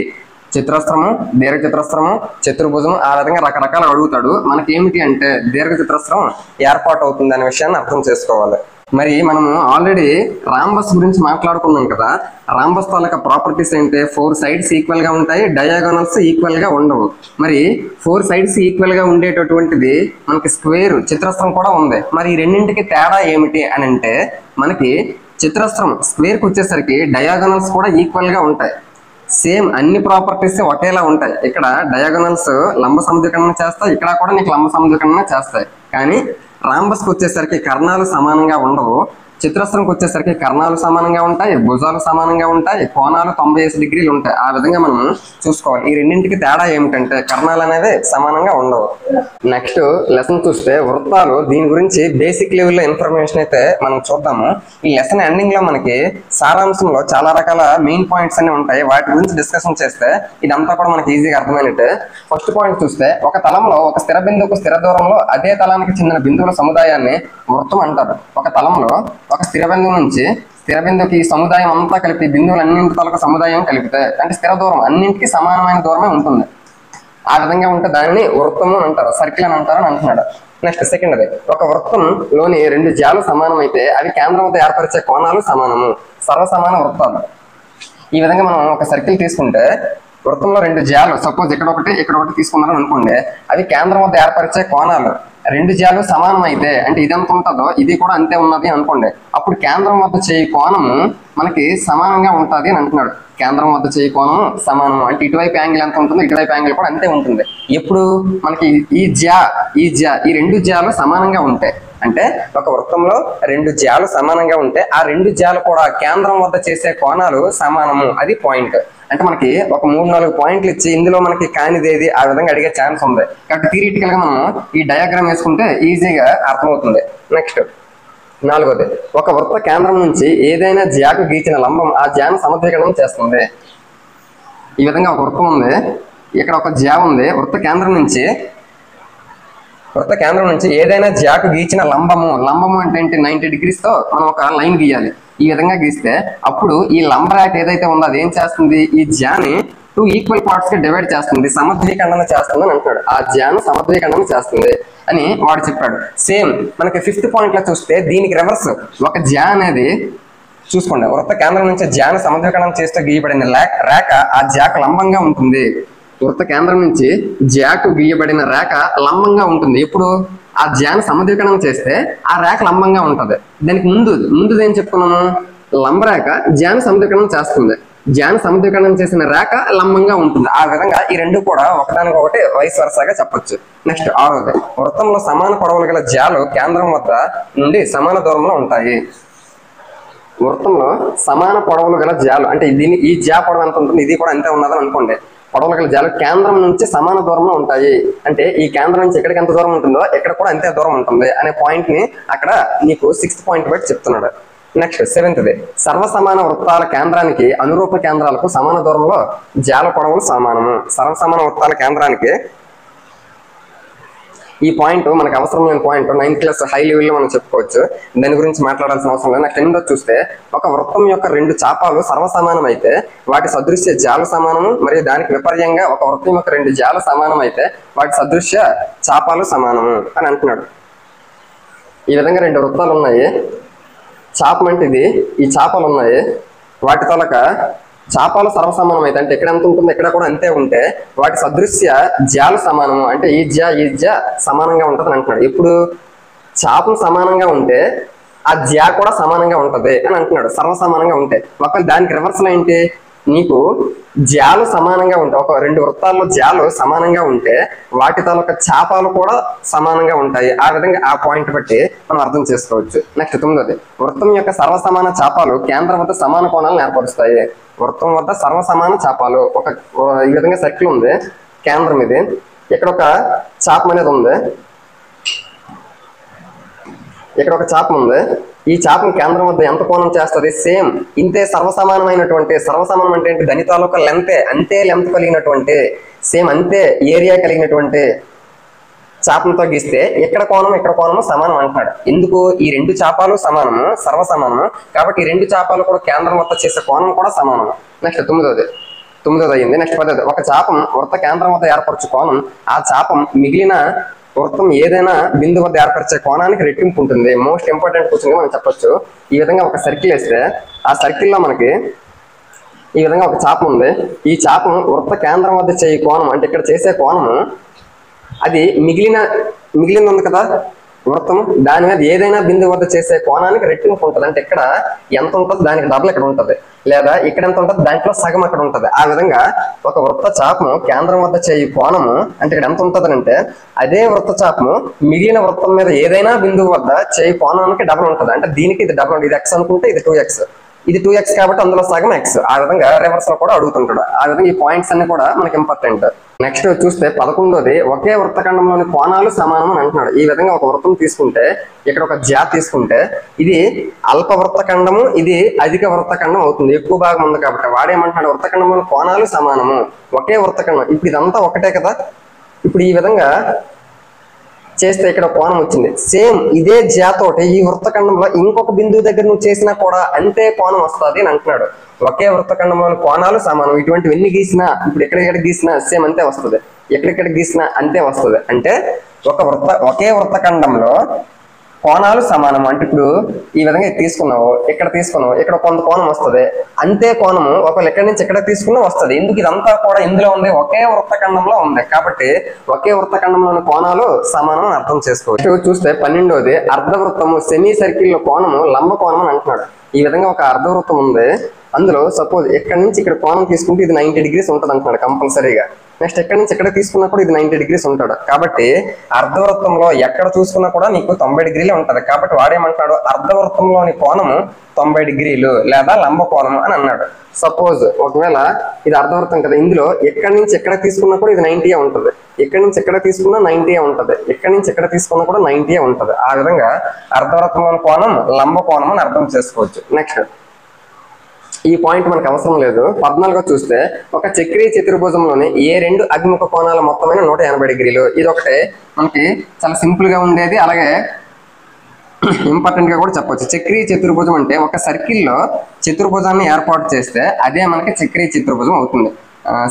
చతురస్రము, దీర్ఘ చతురస్రము, చతుర్భుజము, ఆ విధంగా రకరకాలు అడుగుతాడు. మనకి ఏమిటి అంటే దీర్ఘ చతురస్రం ఏర్పాటు అవుతుంది అనే విషయాన్ని అర్థం చేసుకోవాలి. మరి మనము ఆల్రెడీ రాంబస్ గురించి మాట్లాడుకున్నాం కదా. రాంబస్ తాలూకా ప్రాపర్టీస్ ఏంటి? 4 సైడ్స్ ఈక్వల్ గా ఉంటాయి, డయాగోనల్స్ ఈక్వల్ గా ఉండవు. మరి 4 సైడ్స్ ఈక్వల్ గా ఉండేటటువంటిది మనకి స్క్వేర్ చతురస్రం కూడా ఉంది. మరి ఈ రెండింటికి తేడా ఏమిటి అని అంటే మనకి చతురస్రం స్క్వేర్ కి వచ్చేసరికి డయాగోనల్స్ కూడా ఈక్వల్ గా ఉంటాయి. సేమ్ అన్ని ప్రాపర్టీస్ ఒకేలా ఉంటాయి. ఇక్కడ డయాగోనల్స్ లంబ సమద్విఖండన చేస్తాయి, ఇక్కడ కూడా నీకు లంబ సమద్విఖండన చేస్తాయి. కానీ రాంబస్కి వచ్చేసరికి కర్ణాలు సమానంగా ఉండవు, చతురస్రంకి వచ్చేసరికి కర్ణాలు సమానంగా ఉంటాయి, భుజాలు సమానంగా ఉంటాయి, కోణాలు 95 డిగ్రీలు ఉంటాయి. ఆ విధంగా మనం చూసుకోవాలి. ఈ రెండింటికి తేడా ఏమిటంటే కర్ణాలు అనేవి సమానంగా ఉండవు. నెక్స్ట్ లెసన్ చూస్తే వృత్తాలు, దీని గురించి బేసిక్ లెవెల్లో ఇన్ఫర్మేషన్ అయితే మనం చూద్దాము. ఈ లెసన్ ఎండింగ్ లో మనకి సారాంశంలో చాలా రకాల మెయిన్ పాయింట్స్ అన్ని ఉంటాయి. వాటి గురించి డిస్కషన్ చేస్తే ఇదంతా కూడా మనకి ఈజీగా అర్థమైనట్టు. ఫస్ట్ పాయింట్ చూస్తే ఒక తలంలో ఒక స్థిర బిందువుకు స్థిర దూరంలో అదే తలానికి చెందిన బిందువుల సముదాయాన్ని వృత్తం అంటారు. ఒక తలంలో ఒక స్థిర బిందువు నుంచి స్థిర బిందువుకి సముదాయం అంతా కలిపి బిందువులన్నింటి తలక సముదాయం కలిపితే అంటే స్థిర దూరం అన్నింటికి సమానమైన దూరమే ఉంటుంది. ఆ విధంగా ఉంటే దానిని వృత్తము అని అంటారు, సర్కిల్ అని అంటారు అని అంటున్నాడు. నెక్స్ట్ సెకండ్, ఒక వృత్తంలోని 2 జ్యాలు సమానమైతే అవి కేంద్రం వద్ద ఏర్పరిచే కోణాలు సమానము, సర్వసమాన వృత్తాలు. ఈ విధంగా మనం ఒక సర్కిల్ తీసుకుంటే వృత్తంలో రెండు జ్యాలు సపోజ్ ఇక్కడ ఒకటి తీసుకున్నారని అనుకోండి, అవి కేంద్రం వద్ద ఏర్పరిచే కోణాలు. రెండు జ్యాలు సమానం అయితే అంటే ఇది ఎంత ఉంటుందో ఇది కూడా అంతే ఉన్నది అనుకోండి, అప్పుడు కేంద్రం వద్ద చేయి కోణము మనకి సమానంగా ఉంటుంది అని అంటున్నాడు. కేంద్రం వద్ద చేయి కోణము సమానము అంటే ఇటువైపు యాంగిల్ ఎంత ఉంటుందో ఇటువైపు యాంగిల్ కూడా అంతే ఉంటుంది. ఎప్పుడు మనకి ఈ రెండు జ్యాలు సమానంగా ఉంటాయి అంటే ఒక వృత్తంలో రెండు జ్యాలు సమానంగా ఉంటే ఆ రెండు జ్యాలు కూడా కేంద్రం వద్ద చేసే కోణాలు సమానము. అది పాయింట్. అంటే మనకి ఒక 3-4 పాయింట్లు ఇచ్చి ఇందులో మనకి కానిదేది ఆ విధంగా అడిగే ఛాన్స్ ఉంది. కాబట్టి థియరిటికల్ గా మనం ఈ డయాగ్రామ్ వేసుకుంటే ఈజీగా అర్థమవుతుంది. నెక్స్ట్ 4వది, ఒక వృత్త కేంద్రం నుంచి ఏదైనా జ్యాకు గీచిన లంబం ఆ జ్యాను సమద్వికరణం చేస్తుంది. ఈ విధంగా ఒక వృత్తం ఉంది, ఇక్కడ ఒక జ్యా ఉంది. వృత్త కేంద్రం నుంచి ఏదైనా జ్యాకు గీచిన లంబము అంటే ఏంటి? 90 degrees తో మనం ఒక లైన్ గీయాలి. ఈ విధంగా గీస్తే అప్పుడు ఈ లంబ రేఖ ఏదైతే ఉందో అది ఏం చేస్తుంది? ఈ జ్యాని 2 ఈక్వల్ పార్ట్స్ కి డివైడ్ చేస్తుంది, సమద్విఖండన చేస్తుంది అని అంటున్నాడు. ఆ జ్యాను సమద్విఖండన చేస్తుంది అని వాడు చెప్పాడు. సేమ్ మనకి 5th పాయింట్ లో చూస్తే దీనికి రివర్స్. ఒక జ్యా అనేది చూసుకోండి, వృత్త కేంద్రం నుంచి జ్యాను సమద్విఖండనం చేస్తూ గీయబడిన రేఖ ఆ జ్యాకు లంబంగా ఉంటుంది. వృత్త కేంద్రం నుంచి జ్యాకు గీయబడిన రేఖ లంబంగా ఉంటుంది. ఇప్పుడు ఆ జ్యాను సమద్వికరణం చేస్తే ఆ రేఖ లంబంగా ఉంటది. దానికి ముందు ఏం చెప్పుకున్నాము? లంబరేఖ జ్యాను సమద్వికరణం చేస్తుంది, జ్యాను సమద్వికరణం చేసిన రేఖ లంబంగా ఉంటుంది. ఆ విధంగా ఈ రెండు కూడా ఒకదానికొకటి వైస్ వర్సాగా చెప్పొచ్చు. నెక్స్ట్ 6వది, వృత్తంలో సమాన పొడవులు గల జ్యాలు కేంద్రం వద్ద నుండి సమాన దూరంలో ఉంటాయి. వృత్తంలో సమాన పొడవులు గల జ్యాలు అంటే ఈ జ్యా పొడవు ఎంత ఉంటుంది, ఇది కూడా అంతే ఉన్నదని అనుకోండి. పొడవులు గల జ్యాలు కేంద్రం నుంచి సమాన దూరంలో ఉంటాయి అంటే ఈ కేంద్రం నుంచి ఎక్కడికి ఎంత దూరం ఉంటుందో ఇక్కడ కూడా అంతే దూరం ఉంటుంది అనే పాయింట్ ని అక్కడ నీకు 6th పాయింట్ బట్టి చెప్తున్నాడు. నెక్స్ట్ 7వది, సర్వసమాన వృత్తాల కేంద్రానికి అనురూప కేంద్రాలకు సమాన దూరంలో జ్యాల పొడవులు సమానము. సర్వసమాన వృత్తాల కేంద్రానికి ఈ పాయింట్ మనకు అవసరమైన పాయింట్ 9th క్లాస్ హై లెవెల్లో మనం చెప్పుకోవచ్చు, దాని గురించి మాట్లాడాల్సిన అవసరం లేదు. నెక్స్ట్ 8వ చూస్తే ఒక వృత్తం యొక్క రెండు చాపాలు సర్వసమానం అయితే వాటి సదృశ్య జ్యాలు సమానము, మరియు దానికి విపర్యంగా ఒక వృత్తం యొక్క రెండు జ్యాలు సమానం అయితే వాటి సదృశ్య చాపాలు సమానము అని అంటున్నాడు. ఈ విధంగా రెండు వృత్తాలు ఉన్నాయి, చాపం అంటే ఇది, ఈ చాపాలు ఉన్నాయి, వాటి తొలక చాపాలు సర్వసమానం అయితే అంటే ఎక్కడ ఎంత ఉంటుంది ఇక్కడ కూడా అంతే ఉంటే వాటి సదృశ్య జ్యాలు సమానము అంటే ఈ జ్యా సమానంగా ఉంటుంది అని అంటున్నాడు. ఇప్పుడు చాపం సమానంగా ఉంటే ఆ జ్యా కూడా సమానంగా ఉంటది అని అంటున్నాడు, సర్వసమానంగా ఉంటే. ఒకవేళ దానికి రివర్సల్ ఏంటి? నీకు జ్యాలు సమానంగా ఉంటాయి, ఒక రెండు వృత్తాల్లో జ్యాలు సమానంగా ఉంటే వాటి తాలూకా చాపాలు కూడా సమానంగా ఉంటాయి. ఆ విధంగా ఆ పాయింట్ బట్టి మనం అర్థం చేసుకోవచ్చు. నెక్స్ట్ 9వది, వృత్తం యొక్క సర్వసమాన చాపాలు కేంద్రం వద్ద సమాన కోణాలను ఏర్పరుస్తాయి. వృత్తం వద్ద సర్వసమాన చాపాలు ఈ విధంగా సర్కిల్ ఉంది, కేంద్రం ఇది, ఇక్కడ ఒక చాపం అనేది ఉంది, ఇక్కడ ఒక చాపం ఉంది. ఈ చాపం కేంద్రం వద్ద ఎంత కోణం చేస్తుంది? సేమ్ ఇంతే సర్వసమానమైనటువంటి, సర్వసమానం అంటే ఏంటి? దాని తాలూకా అంతే లెంత్ కలిగినటువంటి, సేమ్ అంతే ఏరియా కలిగినటువంటి చాపంతో గీస్తే ఇక్కడ కోణము సమానం అంటున్నాడు. ఎందుకు? ఈ రెండు చాపాలు సమానము, సర్వసమానము, కాబట్టి ఈ రెండు చాపాలు కూడా కేంద్రం వద్ద చేసే కోణం కూడా సమానము. నెక్స్ట్ 9వది అయింది. నెక్స్ట్ 10వది, ఒక చాపం వృత్త కేంద్రం వద్ద ఏర్పరచు కోణం ఆ చాపం మిగిలిన వృత్తం ఏదైనా బిందు వద్ద ఏర్పరిచే కోణానికి రెట్టింపు ఉంటుంది. మోస్ట్ ఇంపార్టెంట్ క్వశ్చన్ గా మనం చెప్పొచ్చు. ఈ విధంగా ఒక సర్కిల్ వేస్తే ఆ సర్కిల్లో మనకి ఈ విధంగా ఒక చాపం ఉంది. ఈ చాపం వృత్త కేంద్రం వద్ద చేయి కోణం అంటే ఇక్కడ చేసే కోణము అది మిగిలింది ఉంది కదా వృత్తము, దాని మీద ఏదైనా బిందు వద్ద చేసే కోణానికి రెట్టింపు ఉంటుంది. అంటే ఇక్కడ ఎంత ఉంటుంది దానికి డబుల్ ఇక్కడ ఉంటుంది, లేదా ఇక్కడ ఎంత ఉంటుంది దాంట్లో సగం అక్కడ ఉంటుంది. ఆ విధంగా ఒక వృత్త చాపము కేంద్రం వద్ద చేయి కోణము అంటే ఇక్కడ ఎంత ఉంటుంది అంటే అదే వృత్త చాపము మిగిలిన వృత్తం మీద ఏదైనా బిందువు వద్ద చేయి కోణానికి డబుల్ ఉంటుంది. అంటే దీనికి ఇది డబుల్, ఇది ఎక్స్ అనుకుంటే ఇది 2x, ఇది 2x కాబట్టి అందులో సగం ఎక్స్. ఆ విధంగా రివర్స్ లో కూడా అడుగుతుంటాడు. ఆ విధంగా ఈ పాయింట్స్ అన్ని కూడా మనకి ఇంపార్టెంట్. నెక్స్ట్ చూస్తే 11వది, ఒకే వృత్తఖండంలోని కోణాలు సమానం అని అంటున్నాడు. ఈ విధంగా ఒక వృత్తం తీసుకుంటే ఇక్కడ ఒక జ్యా తీసుకుంటే ఇది అల్ప వృత్తఖండము, ఇది అధిక వృత్తఖండం అవుతుంది, ఎక్కువ భాగం ఉంది కాబట్టి వాడేమంటున్నాడు? వృత్తఖండంలోని కోణాలు సమానము, ఒకే వృత్తఖండం. ఇప్పుడు ఇదంతా ఒకటే కదా. ఇప్పుడు ఈ విధంగా చేస్తే ఇక్కడ కోణం వచ్చింది. సేమ్ ఇదే జ్యాతోటి ఈ వృత్తఖండంలో ఇంకొక బిందువు దగ్గర నువ్వు చేసినా కూడా అంతే కోణం వస్తుంది అని అంటున్నాడు. ఒకే వృత్తఖండంలోని కోణాలు సమానం. ఇటువంటివన్నీ గీసినా ఇప్పుడు ఎక్కడెక్కడ గీసినా సేమ్ అంతే వస్తుంది, ఎక్కడెక్కడ గీసినా అంతే వస్తుంది. అంటే ఒకే వృత్తఖండంలో కోణాలు సమానం అంటే ఇప్పుడు ఈ విధంగా తీసుకున్నావు, ఇక్కడ తీసుకున్నావు, ఇక్కడ కొంత కోణం వస్తుంది, అంతే కోణము ఒకవేళ ఎక్కడి నుంచి ఎక్కడ తీసుకున్నా వస్తుంది. ఎందుకు ఇదంతా కూడా ఇందులో ఉంది, ఒకే వృత్తఖండంలో ఉంది కాబట్టి ఒకే వృత్తఖండంలోని కోణాలు సమానం అని అర్థం చేసుకోవచ్చు. చూస్తే 12వది అర్ధవృత్తము సెమీ సర్కిల్ లో కోణము లంబ కోణం అని అంటున్నాడు. ఈ విధంగా ఒక అర్ధవృత్తం ఉంది, అందులో సపోజ్ ఎక్కడి నుంచి ఇక్కడ కోణం తీసుకుంటే ఇది 90 degrees ఉంటుంది అంటున్నాడు కంపల్సరీగా. నెక్స్ట్ ఎక్కడి నుంచి ఎక్కడ తీసుకున్నా కూడా ఇది 90 degrees ఉంటాడు. కాబట్టి అర్ధవృత్తంలో ఎక్కడ చూసుకున్నా కూడా నీకు 90 degrees ఉంటది. కాబట్టి వాడేమంటున్నాడు, అర్ధవృత్తంలోని కోణము 90 degrees లేదా లంబ కోణము అని అన్నాడు. సపోజ్ ఒకవేళ ఇది అర్ధవృత్తం కదా, ఇందులో ఎక్కడి నుంచి ఎక్కడ తీసుకున్నా కూడా ఇది 90 ఉంటుంది, ఎక్కడి నుంచి ఎక్కడ తీసుకున్నా 90 ఉంటుంది, ఎక్కడి నుంచి ఎక్కడ తీసుకున్నా కూడా 90 ఉంటుంది. ఆ విధంగా అర్ధవృత్తంలోని కోణం లంబ కోణం అని అర్థం చేసుకోవచ్చు. నెక్స్ట్ ఈ పాయింట్ మనకు అవసరం లేదు. 14గా చూస్తే ఒక చక్రీయ చతుర్భుజంలోని ఏ రెండు అభిముఖ కోణాల మొత్తమైన 180 degrees. ఇది ఒకటే మనకి చాలా సింపుల్ గా ఉండేది, అలాగే ఇంపార్టెంట్ గా కూడా చెప్పొచ్చు. చక్రీయ చతుర్భుజం అంటే ఒక సర్కిల్లో చతుర్భుజాన్ని ఏర్పాటు చేస్తే అదే మనకి చక్రీయ చతుర్భుజం అవుతుంది.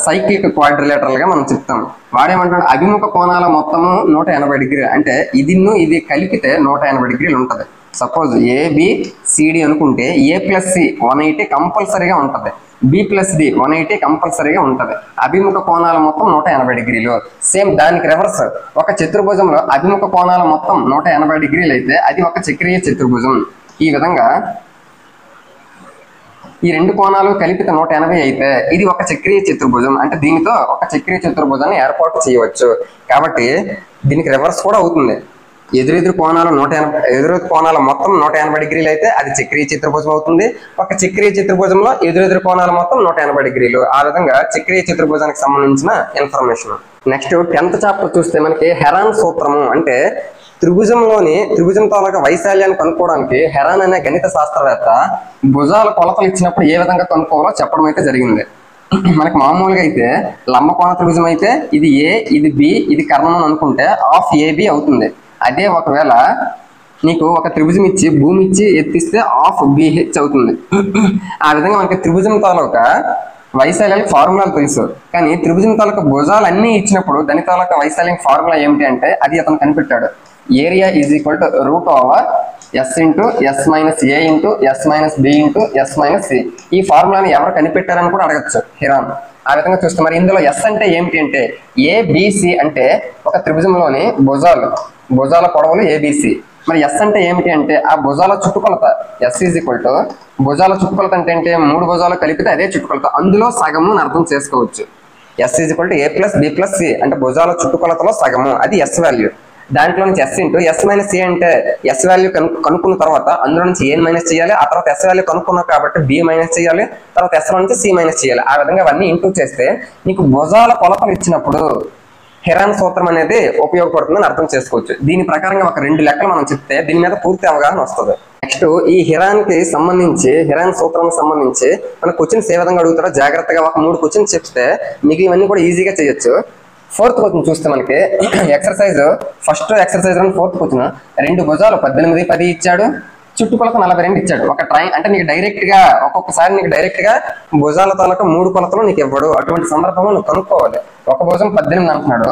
సైక్లిక్ క్వాడ్రిలేటరల్ గా మనం చెప్తాం. వాడేమంటాడు, అభిముఖ కోణాల మొత్తము 180 degrees అంటే ఇది కలిపితే 180 degrees ఉంటుంది. సపోజ్ ABCD అనుకుంటే A+C 180 కంపల్సరీగా ఉంటుంది, B+D 180 కంపల్సరీగా ఉంటుంది. అభిముఖ కోణాల మొత్తం 180 degrees. సేమ్ దానికి రివర్స్, ఒక చతుర్భుజంలో అభిముఖ కోణాల మొత్తం 180 degrees అయితే అది ఒక చక్రీయ చతుర్భుజం. ఈ విధంగా ఈ రెండు కోణాలు కలిపితే 180 అయితే ఇది ఒక చక్రీయ చతుర్భుజం. అంటే దీనితో ఒక చక్రీయ చతుర్భుజాన్ని ఏర్పాటు చేయవచ్చు. కాబట్టి దీనికి రివర్స్ కూడా అవుతుంది. ఎదురెదురు కోణాలు 180, ఎదురెదురు కోణాల మొత్తం 180 degrees అయితే అది చక్రీయ చతుర్భుజం అవుతుంది. ఒక చక్రీయ చతుర్భుజంలో ఎదురెదురు కోణాల మొత్తం 180 degrees. ఆ విధంగా చక్రీయ చతుర్భుజానికి సంబంధించిన ఇన్ఫర్మేషన్. నెక్స్ట్ 10th చాప్టర్ చూస్తే మనకి హెరాన్ సూత్రము అంటే త్రిభుజం తాలూకా వైశాల్యాన్ని కనుక్కోవడానికి హెరాన్ అనే గణిత శాస్త్రవేత్త భుజాల కొలతలు ఇచ్చినప్పుడు ఏ విధంగా కనుక్కోవాలో చెప్పడం అయితే జరిగింది. మనకి మామూలుగా అయితే లంబకోణ త్రిభుజం అయితే ఇది A, ఇది B, ఇది కర్ణం అని అనుకుంటే ½ AB అవుతుంది. అదే ఒకవేళ నీకు ఒక త్రిభుజం ఇచ్చి భూమి ఇచ్చి ఎత్తిస్తే ½ BH అవుతుంది. ఆ విధంగా మనకి త్రిభుజం తాలూకా వైశాల్యానికి ఫార్ములాలు తెలుసు, కానీ త్రిభుజం తాలూకా భుజాలు అన్ని ఇచ్చినప్పుడు దాని తాలూకా వైశాల్యం ఫార్ములా ఏమిటి అంటే అది అతను కనిపెట్టాడు. Area √S × S - A × S - B × S - C. ఈ ఫార్ములాని ఎవరు కనిపెట్టారని కూడా అడగచ్చు హెరాన్. ఆ విధంగా చూస్తే మరి ఇందులో S అంటే ఏమిటి అంటే ABC అంటే ఒక త్రిభుజంలోని భుజాల పొడవులు ABC. మరి S అంటే ఏమిటి అంటే ఆ భుజాల చుట్టుకొలత. S = భుజాల చుట్టుకొలత అంటే 3 భుజాలు కలిపితే అదే చుట్టుకొలత, అందులో సగము అని అర్థం చేసుకోవచ్చు. S = A+B+C అంటే భుజాల చుట్టుకొలతలో సగము, అది S వాల్యూ. దాంట్లో నుంచి S × S - C అంటే S వాల్యూ కనుక్కున్న తర్వాత అందులో నుంచి A మైనస్ చేయాలి, ఆ తర్వాత S వాల్యూ కనుక్కున్నావు కాబట్టి B మైనస్ చేయాలి, తర్వాత S లో నుంచి C మైనస్ చేయాలి. ఆ విధంగా అవన్నీ ఇంటూ చేస్తే నీకు భుజాల కొలతలు ఇచ్చినప్పుడు హెరాన్ సూత్రం అనేది ఉపయోగపడుతుందని అర్థం చేసుకోవచ్చు. దీని ప్రకారంగా ఒక 2 లెక్కలు మనం చెప్తే దీని మీద పూర్తి అవగాహన వస్తుంది. నెక్స్ట్ ఈ హెరాన్ సూత్రానికి సంబంధించి మన క్వశ్చన్స్ ఏ విధంగా అడుగుతారో జాగ్రత్తగా ఒక 3 క్వశ్చన్స్ చెప్తే మిగిలినవన్నీ కూడా ఈజీగా చేయొచ్చు. 4th క్వశ్చన్ చూస్తే మనకి ఫస్ట్ ఎక్సర్సైజ్ 4th క్వశ్చన్ 2 భుజాలు 18, 10 ఇచ్చాడు, చుట్టుకొలత 42 ఇచ్చాడు. ఒక అంటే నీకు డైరెక్ట్ గా ఒక్కొక్కసారి నీకు డైరెక్ట్ గా భుజాల తాలూకా 3 కొలతలు నీకు ఇవ్వడు. అటువంటి సందర్భంలో నువ్వు కనుక్కోవాలి. ఒక భుజం 18 అంటున్నాడు,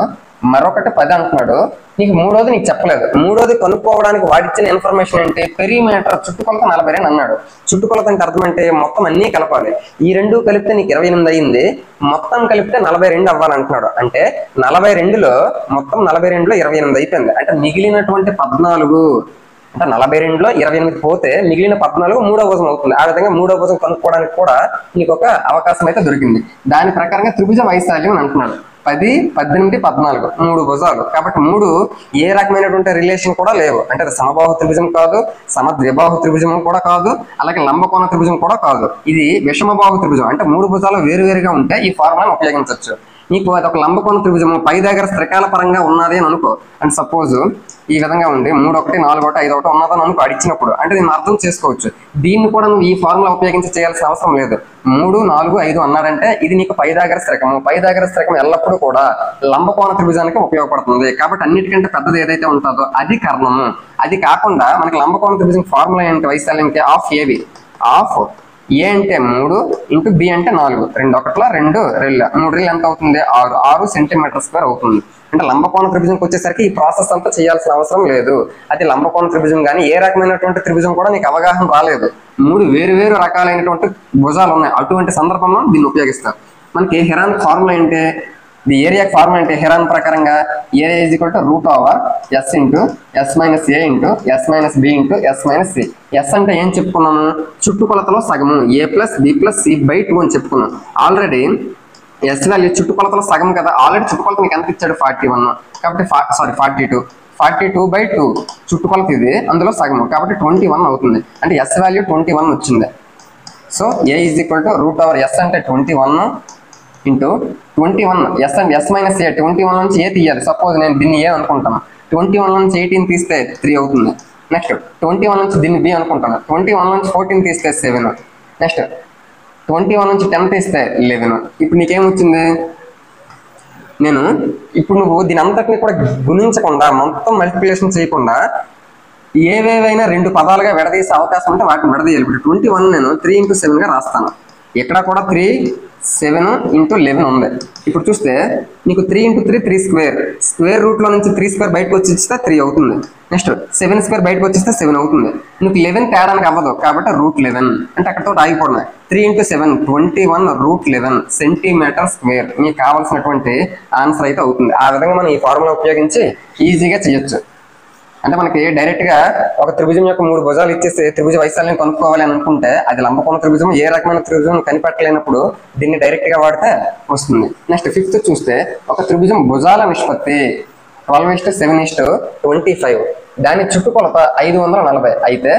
మరొకటి 10 అంటున్నాడు, నీకు మూడోది నీకు చెప్పలేదు. మూడోది కనుక్కోవడానికి వాడిచ్చిన ఇన్ఫర్మేషన్ ఏంటి, పెరిమీటర్ చుట్టుకొలత 42 అన్నాడు. చుట్టుకొలత అంటే అర్థం అంటే మొత్తం అన్ని కలపాలి. ఈ రెండు కలిపితే నీకు 28 అయింది, మొత్తం కలిపితే 42 అవ్వాలంటున్నాడు. అంటే 42లో మొత్తం 42లో 28 అయిపోయింది. అంటే మిగిలినటువంటి 14 అంటే 42లో 28 పోతే మిగిలిన 14 మూడో భుజం అవుతుంది. ఆ విధంగా మూడో భుజం కనుక్కోవడానికి కూడా నీకు ఒక అవకాశం అయితే దొరికింది. దాని ప్రకారంగా త్రిభుజ వైశాల్యం అంటున్నాడు. 10, 18, 14 3 భుజాలు. కాబట్టి 3 ఏ రకమైనటువంటి రిలేషన్ కూడా లేవు. అంటే అది సమబాహు త్రిభుజం కాదు, సమద్విబాహు త్రిభుజం కూడా కాదు, అలాగే లంబకోణ త్రిభుజం కూడా కాదు. ఇది విషమబాహు త్రిభుజం. అంటే 3 భుజాలు వేరువేరుగా ఉంటే ఈ ఫార్ములాను ఉపయోగించవచ్చు. నీకు అది ఒక లంబకోణ త్రిభుజము పై దగ్గర త్రికాల పరంగా ఉన్నది అని అనుకో. అండ్ సపోజ్ ఈ విధంగా ఉంది 3, 1, 4, 1, 5, 1 ఉన్నదని అనుకో అడిచినప్పుడు, అంటే నేను అర్థం చేసుకోవచ్చు. దీన్ని కూడా నువ్వు ఈ ఫార్ములా ఉపయోగించి చేయాల్సిన అవసరం లేదు. 3, 4, 5 అన్నారంటే ఇది నీకు పై దగ్గర స్థిరకము. పై దగ్గర స్థిరకం ఎల్లప్పుడూ కూడా లంబకోణ త్రిభుజానికి ఉపయోగపడుతుంది. కాబట్టి అన్నిటికంటే పెద్దది ఏదైతే ఉంటుందో అది కర్ణము. అది కాకుండా మనకి లంబకోణ త్రిభుజం ఫార్ములా ఏంటి వైశాల్యంకి ½ AB. ఏ అంటే 3 ఇంటూ బి అంటే 4, 2 1 2 రెళ్ళు 3 రెళ్ళు ఎంత అవుతుంది 6 సెంటీమీటర్ స్క్వేర్ అవుతుంది. అంటే లంబకోణ త్రిభుజంకి వచ్చేసరికి ఈ ప్రాసెస్ అంతా చేయాల్సిన అవసరం లేదు. అది లంబకోణ త్రిభుజం కానీ ఏ రకమైనటువంటి త్రిభుజం కూడా నీకు అవగాహన రాలేదు. 3 వేరు రకాలైనటువంటి భుజాలు ఉన్నాయి. అటువంటి సందర్భంలో దీన్ని ఉపయోగిస్తారు. మనకి హెరాన్ ఫార్ములా ఏంటి, ది ఏరియా ఫార్ములా ఏంటి హెరాన్ ప్రకారంగా area is equal to root over S into S minus A into S minus B into S minus C. S అంటే ఏం చెప్పుకున్నాము, చుట్టుకొలతలో సగము A plus B plus C by 2 అని చెప్పుకున్నాం. ఆల్రెడీ ఎస్ వాల్యూ చుట్టుకొలతలో సగం కదా, ఆల్రెడీ చుట్టుకొలత మీకు ఎంత ఇచ్చాడు 41, కాబట్టి 42 బై 2 చుట్టుకొలత ఇది, అందులో సగము కాబట్టి 21 అవుతుంది. అంటే ఎస్ వాల్యూ 21 వచ్చింది. So A is equal to root over S అంటే 21 into 21 S and S minus A. 21 నుంచి ఏ తీయాలి, సపోజ్ నేను దీన్ని ఏ అనుకుంటాను, 21 నుంచి 18 తీస్తే 3 అవుతుంది. నెక్స్ట్ 21 నుంచి దీన్ని బి అనుకుంటాను, 21 నుంచి 14 తీస్తే 7, నెక్స్ట్ 21 నుంచి 10 తీస్తే 11. ఇప్పుడు నీకేమొచ్చింది, నేను ఇప్పుడు నువ్వు దీని అంతటిని కూడా గుణించకుండా మొత్తం మల్టిప్లికేషన్ చేయకుండా ఏవేవైనా 2 పదాలుగా విడదీసే అవకాశం ఉంటే వాటిని విడదీయాలి. ఇప్పుడు 21 నేను 3 ఇంటూ 7గా రాస్తాను. ఇక్కడ కూడా 3 7 ఇంటూ 11 ఉంది. ఇప్పుడు చూస్తే నీకు 3 ఇంటూ 3 3 స్క్వేర్, స్క్వేర్ రూట్లో నుంచి 3 స్క్వేర్ బయటకు వచ్చేస్తే 3 అవుతుంది. నెక్స్ట్ 7 స్క్వేర్ బయటకు వచ్చేస్తే 7 అవుతుంది. నీకు 11 తేడానికి అవ్వదు కాబట్టి రూట్ 11 అంటే అక్కడతో ఆగిపోవడమే. 3 ఇంటూ 7 21 రూట్ 11 సెంటీమీటర్ స్క్వేర్ మీకు కావాల్సినటువంటి ఆన్సర్ అయితే అవుతుంది. ఆ విధంగా మనం ఈ ఫార్ములా ఉపయోగించి ఈజీగా చేయొచ్చు. అంటే మనకి డైరెక్ట్ గా ఒక త్రిభుజం యొక్క 3 భుజాలు ఇచ్చేసి త్రిభుజ వైశాల్యం కనుక్కోవాలి అని అనుకుంటే అది లంబకోణ త్రిభుజం, ఏ రకమైన త్రిభుజం కనిపెట్టలేనప్పుడు దీన్ని డైరెక్ట్ గా వాడితే వస్తుంది. నెక్స్ట్ 5th చూస్తే ఒక త్రిభుజం భుజాల నిష్పత్తి 12:7:25, దాని చుట్టుకొలత 540 అయితే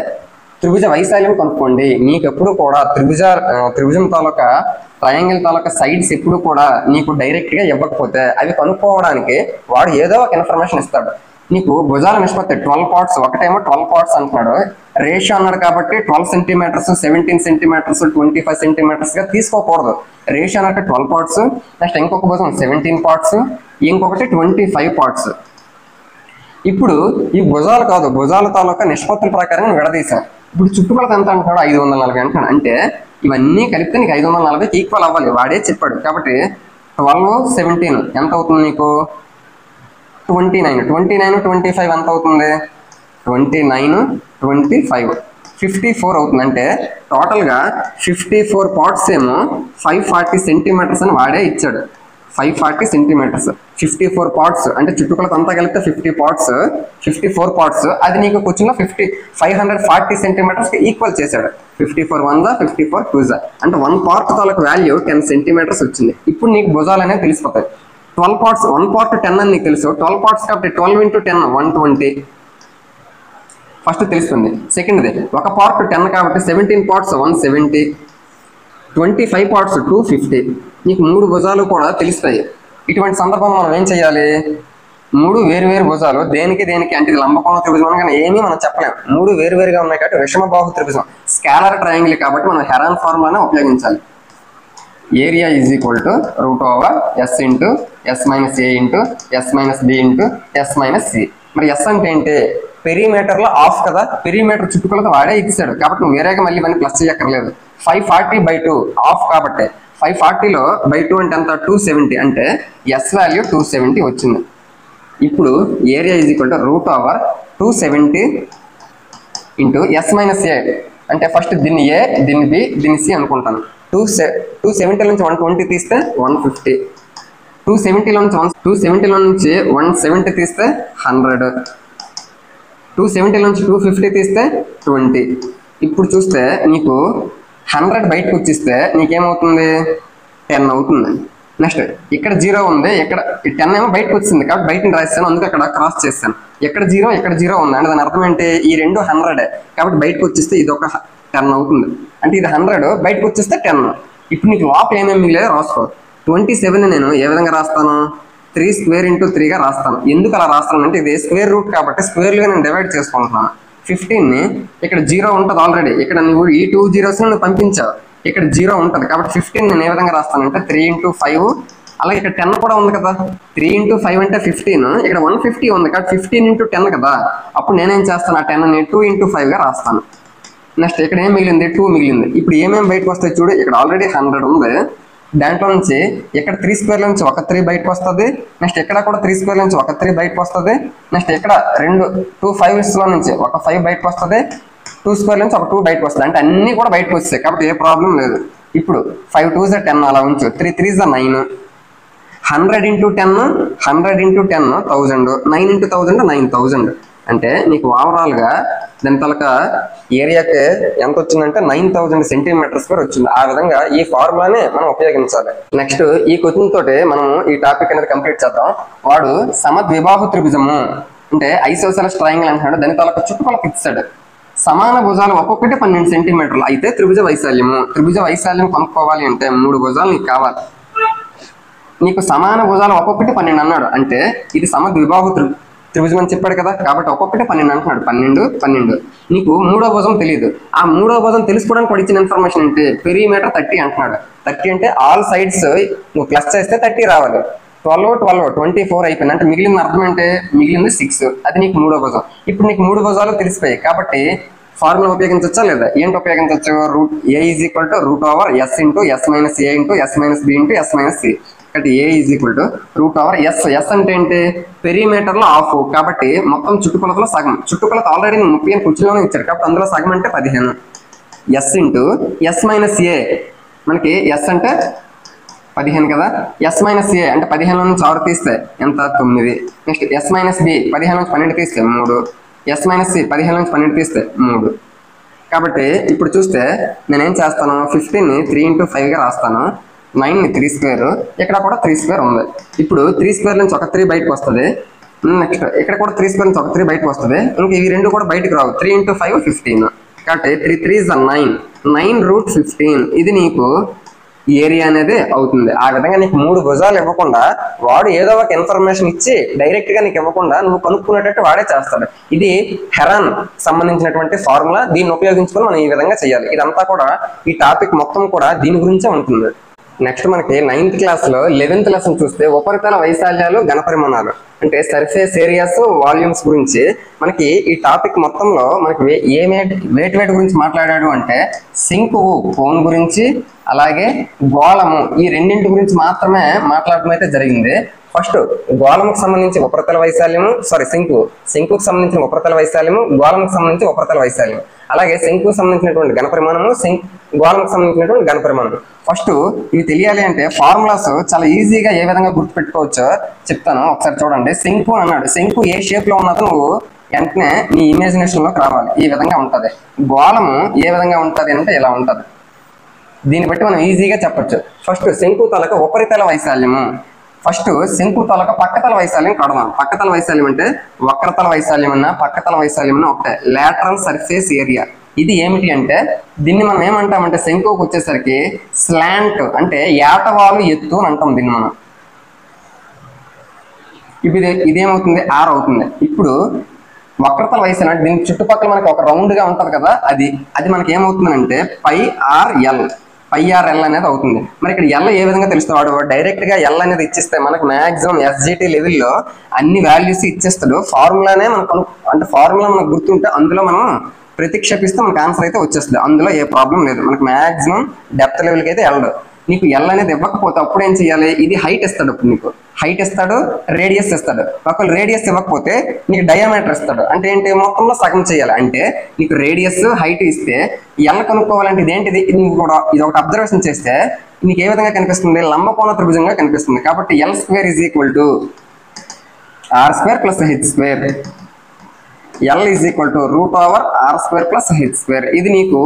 త్రిభుజ వైశాల్యం కనుక్కోండి. నీకు ఎప్పుడు కూడా త్రిభుజం తాలూకా ట్రయాంగిల్ తాలూకా సైడ్స్ ఎప్పుడు కూడా నీకు డైరెక్ట్ గా ఇవ్వకపోతే అవి కనుక్కోవడానికి వాడు ఏదో ఒక ఇన్ఫర్మేషన్ ఇస్తాడు. నీకు భుజాల నిష్పత్తి 12 పార్ట్స్, ఒకటేమో 12 పార్ట్స్ అంటున్నాడు, రేషియో అన్నాడు కాబట్టి 12 సెంటీమీటర్స్ 17 సెంటీమీటర్స్ 25 సెంటీమీటర్స్ గా తీసుకోకూడదు. రేషియో అన్నట్టు 12 పార్ట్స్, నెక్స్ట్ ఇంకొక భుజం 17 పార్ట్స్, ఇంకొకటి 25 పార్ట్స్. ఇప్పుడు ఈ భుజాలు కాదు, భుజాల తాలూకా నిష్పత్తుల ప్రకారం విడదీశాను. ఇప్పుడు చుట్టుకొలత ఎంత అంటున్నాడు 540 అంటున్నాడు. అంటే ఇవన్నీ కలిపితే నీకు 540కి ఈక్వల్ అవ్వాలి, వాడే చెప్పాడు. కాబట్టి 12 17 ఎంత అవుతుంది నీకు 29 25 ఎంత అవుతుంది 29 25 54 అవుతుంది. అంటే టోటల్గా 54 పార్ట్స్ ఏమో 540 సెంటీమీటర్స్ అని వాడే ఇచ్చాడు. 540 సెంటీమీటర్స్ 54 పార్ట్స్ అంటే చుట్టుకొలత అంతా కలిపితే 50 పార్ట్స్ 54 పార్ట్స్. అది నీకు క్వశ్చన్లో 540 సెంటీమీటర్స్కి ఈక్వల్ చేశాడు. 54 1 54 2 అంటే 1 పార్ట్ తాలూకు వాల్యూ 10 సెంటీమీటర్స్ వచ్చింది. ఇప్పుడు నీకు భుజాలు అనేవి తెలిసిపోతాయి. 12 పార్ట్స్ 1 పార్ట్ 10 అని నీకు తెలుసు. 12 పార్ట్స్ కాబట్టి 12 ఇంటూ 10 120 ఫస్ట్ తెలుస్తుంది. సెకండ్ది ఒక పార్ట్ 10 కాబట్టి 17 పార్ట్స్ 170, 25 పార్ట్స్ 250. నీకు 3 భుజాలు కూడా తెలుస్తాయి. ఇటువంటి సందర్భంలో మనం ఏం చేయాలి, 3 వేరు భుజాలు దేనికి అంటే ఇది లంబకోణ త్రిభుజం కానీ ఏమీ మనం చెప్పలేము. 3 వేరుగా ఉన్నాయి కాబట్టి విషమబాహు త్రిభుజం స్కేలర్ ట్రయాంగిల్ కాబట్టి మనం హెరాన్ ఫార్ములానే ఉపయోగించాలి. Area is equal to root over S into S minus A into S minus B into S minus C. మరి ఎస్ అంటే ఏంటి, పెరిమీటర్లో ఆఫ్ కదా, పెరిమీటర్ చుట్టుకొలత వాడే ఇచ్చాడు కాబట్టి నువ్వు వేరేగా మళ్ళీ ఇవన్నీ ప్లస్ చేయక్కర్లేదు. 540/2 ఆఫ్ కాబట్టి 540లో బై 2 అంటే ఎంత 270 అంటే ఎస్ వాల్యూ 270 వచ్చింది. ఇప్పుడు area is equal to root over 270 into S minus A అంటే ఫస్ట్ దీన్ని ఏ దీన్ని బి దీన్ని సి అనుకుంటాను. 270 నుంచి 120 తీస్తే 150, 270లో నుంచి 170 తీస్తే 100, 270 నుంచి 250 తీస్తే 20. ఇప్పుడు చూస్తే నీకు 100 బయటకు వచ్చిస్తే నీకేమవుతుంది 10 అవుతుంది. నెక్స్ట్ ఇక్కడ 0 ఉంది, ఇక్కడ 10 ఏమో బయటకు వచ్చింది కాబట్టి బయటని రాస్తాను, అందుకే అక్కడ క్రాస్ చేస్తాను. ఎక్కడ 0 ఉంది అంటే దాని అర్థం ఏంటి, ఈ రెండు 100 కాబట్టి బయటకు వచ్చేస్తే ఇది ఒక 10 అవుతుంది. అంటే ఇది 100 బయటకు వచ్చేస్తే 10. ఇప్పుడు నీకు లోపల ఏమేమి మిగిలేదు రాసుకో. 27 నేను ఏ విధంగా రాస్తాను, 3 స్క్వేర్ ఇంటూ 3గా రాస్తాను. ఎందుకు అలా రాస్తాను అంటే ఇది స్క్వేర్ రూట్ కాబట్టి స్క్వేర్లుగా నేను డివైడ్ చేసుకుంటున్నాను. 15ని ఇక్కడ 0 ఉంటుంది ఆల్రెడీ, ఇక్కడ నువ్వు ఈ 2 zeros నువ్వు పంపించావు, ఇక్కడ 0 ఉంటుంది కాబట్టి 15 నేను ఏ విధంగా రాస్తానంటే 3 ఇంటూ 5. అలాగే ఇక్కడ 10 కూడా ఉంది కదా, 3 ఇంటూ 5 అంటే 15, ఇక్కడ 150 ఉంది కాబట్టి 15 ఇంటూ 10 కదా. అప్పుడు నేనేం చేస్తాను, ఆ 10ని 2 ఇంటూ 5గా రాస్తాను. నెక్స్ట్ ఇక్కడ ఏం మిగిలింది 2 మిగిలింది. ఇప్పుడు ఏమేమి బయటకు వస్తాయి చూడు, ఇక్కడ ఆల్రెడీ 100 ఉంది, దాంట్లో నుంచి ఇక్కడ 3 స్క్వేర్ నుంచి ఒక 3 బయటకు వస్తుంది. నెక్స్ట్ ఇక్కడ కూడా 3 స్క్వేర్ నుంచి ఒక 3 బయటకు వస్తుంది. నెక్స్ట్ ఇక్కడ 2 5s లో నుంచి ఒక 5 బయటకు వస్తుంది. 2 స్క్వేర్ నుంచి ఒక 2 బయటకు వస్తుంది. అంటే అన్ని కూడా బయటకు వస్తాయి కాబట్టి ఏ ప్రాబ్లం లేదు. ఇప్పుడు 5 2s 10 అలా ఉంచు, 3 3s 9, 100 into 10 1000, 9 into 1000 9000. అంటే నీకు ఓవరాల్ గా దాని తలక ఏరియాకి ఎంత వచ్చిందంటే 9000 సెంటీమీటర్ స్క్వేర్ వచ్చింది. ఆ విధంగా ఈ ఫార్ములానే మనం ఉపయోగించాలి. నెక్స్ట్ ఈ క్వశ్చన్ తోటి మనం ఈ టాపిక్ అనేది కంప్లీట్ చేద్దాం. వాడు సమద్విబాహు త్రిభుజము అంటే ఐసోసెలస్ ట్రయాంగిల్ అంటున్నాడు, దాని తలక చుట్టుపక్కల ఇచ్చాడు. సమాన భుజాలు ఒక్కొక్కటి 12 సెంటీమీటర్లు అయితే త్రిభుజ వైశాల్యం కనుక్కోవాలి అంటే 3 భుజాలు నీకు కావాలి. నీకు సమాన భుజాలు ఒక్కొక్కటి 12 అన్నాడు అంటే ఇది సమద్విబాహు త్రిభుజం అని చెప్పాడు కదా, కాబట్టి ఒక్కొక్కటి 12 అంటున్నాడు. 12 నీకు మూడో భుజం తెలియదు. ఆ మూడో భుజం తెలుసుకోవడానికి కూడా ఇచ్చిన ఇన్ఫర్మేషన్ అంటే పెరిమీటర్ 30 అంటున్నాడు. 30 అంటే ఆల్ సైడ్స్ నువ్వు ప్లస్ చేస్తే 30 రావాలి. 12 24 అయిపోయింది. అంటే మిగిలిన అర్థం అంటే మిగిలింది 6, అది నీకు మూడో భుజం. ఇప్పుడు నీకు 3 భుజాలు తెలిసిపోయాయి కాబట్టి ఫార్ములా ఉపయోగించవచ్చా లేదా? ఏంటి ఉపయోగించవచ్చు? A = √s into s minus a into s minus b into s minus c. అంటే A = √s అంటే ఏంటి? పెరిమీటర్ లో హాఫ్ కాబట్టి మొత్తం చుట్టుకొలతలో సగం. చుట్టుకొలత ఆల్రెడీ 30 కుర్చీలోనే ఇచ్చారు కాబట్టి అందులో సగం అంటే 15. s into s minus a, మనకి s అంటే 15 కదా, s minus a అంటే 15 నుంచి 6 తీస్తే ఎంత? 9. నెక్స్ట్ s minus b 15 నుంచి 12 తీస్తే 3, s minus c 15 నుంచి 12 తీస్తే 3. కాబట్టి ఇప్పుడు చూస్తే నేనేం చేస్తాను, 15ని 3 into 5 గా రాస్తాను, 9ని 3 స్క్వేర్, ఇక్కడ కూడా 3 స్క్వేర్ ఉంది. ఇప్పుడు 3 స్క్వేర్ నుంచి ఒక 3 బయటకు వస్తుంది. నెక్స్ట్ ఇక్కడ కూడా 3 స్క్వేర్ నుంచి ఒక 3 బయటకు వస్తుంది. ఇంకా ఇవి రెండు కూడా బయటకు రావు. 3 into 5 15 కాబట్టి 3 3s 9 √15. ఇది నీకు ఏరియా అనేది అవుతుంది. ఆ విధంగా నీకు 3 భుజాలు ఇవ్వకుండా వాడు ఏదో ఒక ఇన్ఫర్మేషన్ ఇచ్చి డైరెక్ట్ గా నీకు ఇవ్వకుండా నువ్వు కనుక్కునేటట్టు వాడే చేస్తాడు. ఇది హెరాన్ సంబంధించినటువంటి ఫార్ములా. దీన్ని ఉపయోగించుకొని మనం ఈ విధంగా చేయాలి. ఇదంతా కూడా ఈ టాపిక్ మొత్తం కూడా దీని గురించే ఉంటుంది. నెక్స్ట్ మనకి 9th క్లాస్ లో 11th లెసన్ చూస్తే ఉపరితల వైశాల్యాలు ఘనపరిమాణాలు అంటే సర్ఫేస్ ఏరియాస్ వాల్యూమ్స్ గురించి మనకి ఈ టాపిక్ మొత్తంలో మనకి వేటి గురించి మాట్లాడాడు అంటే శంకువు కోన్ గురించి అలాగే గోళము ఈ రెండింటి గురించి మాత్రమే మాట్లాడడం అయితే జరిగింది. ఫస్ట్ గోళముకు సంబంధించి ఉపరితల వైశాల్యము శంకుకు సంబంధించిన ఉపరితల వైశాల్యము, గోళముకు సంబంధించి ఉపరితల వైశాల్యం, అలాగే శంకుకు సంబంధించినటువంటి ఘనపరిమాణము, గోళముకు సంబంధించినటువంటి ఘనపరిమాణం. ఫస్ట్ ఇవి తెలియాలి అంటే ఫార్ములాస్ చాలా ఈజీగా ఏ విధంగా గుర్తుపెట్టుకోవచ్చో చెప్తాను. ఒకసారి చూడండి. శంకు అన్నాడు, శంకు ఏ షేప్ లో ఉన్నదో నువ్వు వెంటనే నీ ఇమాజినేషన్ లోకి రావాలి. ఈ విధంగా ఉంటది. గోళము ఏ విధంగా ఉంటది అంటే ఇలా ఉంటది. దీన్ని బట్టి మనం ఈజీగా చెప్పొచ్చు. ఫస్ట్ శంకు తాలూకా ఉపరితల వైశాల్యము. ఫస్ట్ శంకు తాలూకా పక్కతల వైశాల్యం కడదాం. పక్కతల వైశాల్యం అంటే వక్రతల వైశాల్యం అన్నా పక్కతల వైశాల్యం అన్నా ఒకటే. Lateral surface area. ఇది ఏమిటి అంటే దీన్ని మనం ఏమంటామంటే శంకుకు వచ్చేసరికి స్లాంట్ అంటే ఏటవాలు ఎత్తు అని అంటాం దీన్ని మనం. ఇప్పుడు ఇదేమవుతుంది? R అవుతుంది. ఇప్పుడు వక్రతల వైశాల్యం అంటే దీని చుట్టుపక్కల మనకి ఒక రౌండ్ గా ఉంటది కదా, అది మనకి ఏమవుతుందంటే πRL అనేది అవుతుంది. మరి ఇక్కడ L ఏ విధంగా తెలుస్తాడు? డైరెక్ట్ గా L అనేది ఇచ్చిస్తే మనకు మాక్సిమం SGT లెవెల్లో అన్ని వాల్యూస్ ఇచ్చేస్తాడు. ఫార్ములానే మనకు అంటే ఫార్ములా మనకు గుర్తుంటే అందులో మనం ప్రతిక్షేపిస్తే మనకు ఆన్సర్ అయితే వచ్చేస్తుంది. అందులో ఏ ప్రాబ్లం లేదు. మనకు మాక్సిమం డెప్త్ లెవెల్కి అయితే వెళ్ళదు. నీకు L అనేది ఇవ్వకపోతే అప్పుడు ఏం చేయాలి? ఇది హైట్ ఇస్తాడు. అప్పుడు నీకు హైట్ ఇస్తాడు, రేడియస్ ఇస్తాడు. ఒకవేళ రేడియస్ ఇవ్వకపోతే నీకు డయామీటర్ ఇస్తాడు. అంటే ఏంటి? మొత్తంలో సగం చేయాలి. అంటే నీకు రేడియస్ హైట్ ఇస్తే L కనుక్కోవాలంటే ఇదేంటిది? నువ్వు కూడా ఇది ఒకటి అబ్జర్వేషన్ చేస్తే నీకు ఏ విధంగా కనిపిస్తుంది? లంబకోణ త్రిభుజంగా కనిపిస్తుంది. కాబట్టి L² = R² + H². L = √R² + H². ఇది నీకు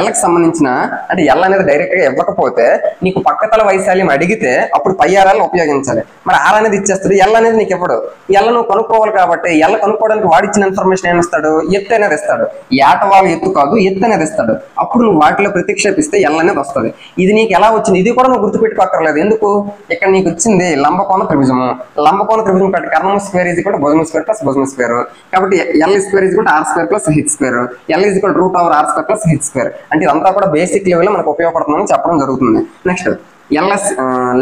L కి సంబంధించిన అంటే L అనేది డైరెక్ట్ గా ఇవ్వకపోతే నీకు పక్కతల వైశాల్యం అడిగితే అప్పుడు πRL ఉపయోగించాలి. మరి R అనేది ఇచ్చేస్తుంది, L అనేది నీకు ఇవ్వడు. L నువ్వు కనుక్కోవాలి కాబట్టి L కనుక్కోవడానికి వాడిచ్చిన ఇన్ఫర్మేషన్ ఏమి ఇస్తాడు? ఎత్తు అనేది ఇస్తాడు. ఏటవాలు ఎత్తు కాదు, ఎత్తు అనేది ఇస్తాడు. అప్పుడు నువ్వు వాటిలో ప్రతిక్షేపిస్తే L అనేది వస్తుంది. ఇది నీకు ఎలా వచ్చింది? ఇది కూడా నువ్వు గుర్తుపెట్టుకోక్కర్లేదు. ఎందుకు? ఇక్కడ నీకు వచ్చింది లంబకోణ త్రిభుజము. లంబకోణ త్రిభుజం కాబట్టి కర్ణము స్క్వేర్ = భుజము స్క్వేర్ + భుజము స్క్వేర్. కాబట్టి L² = R² + H². L = √R² + H². అంటే ఇదంతా కూడా బేసిక్ లెవెల్ మనకు ఉపయోగపడుతుందని చెప్పడం జరుగుతుంది. నెక్స్ట్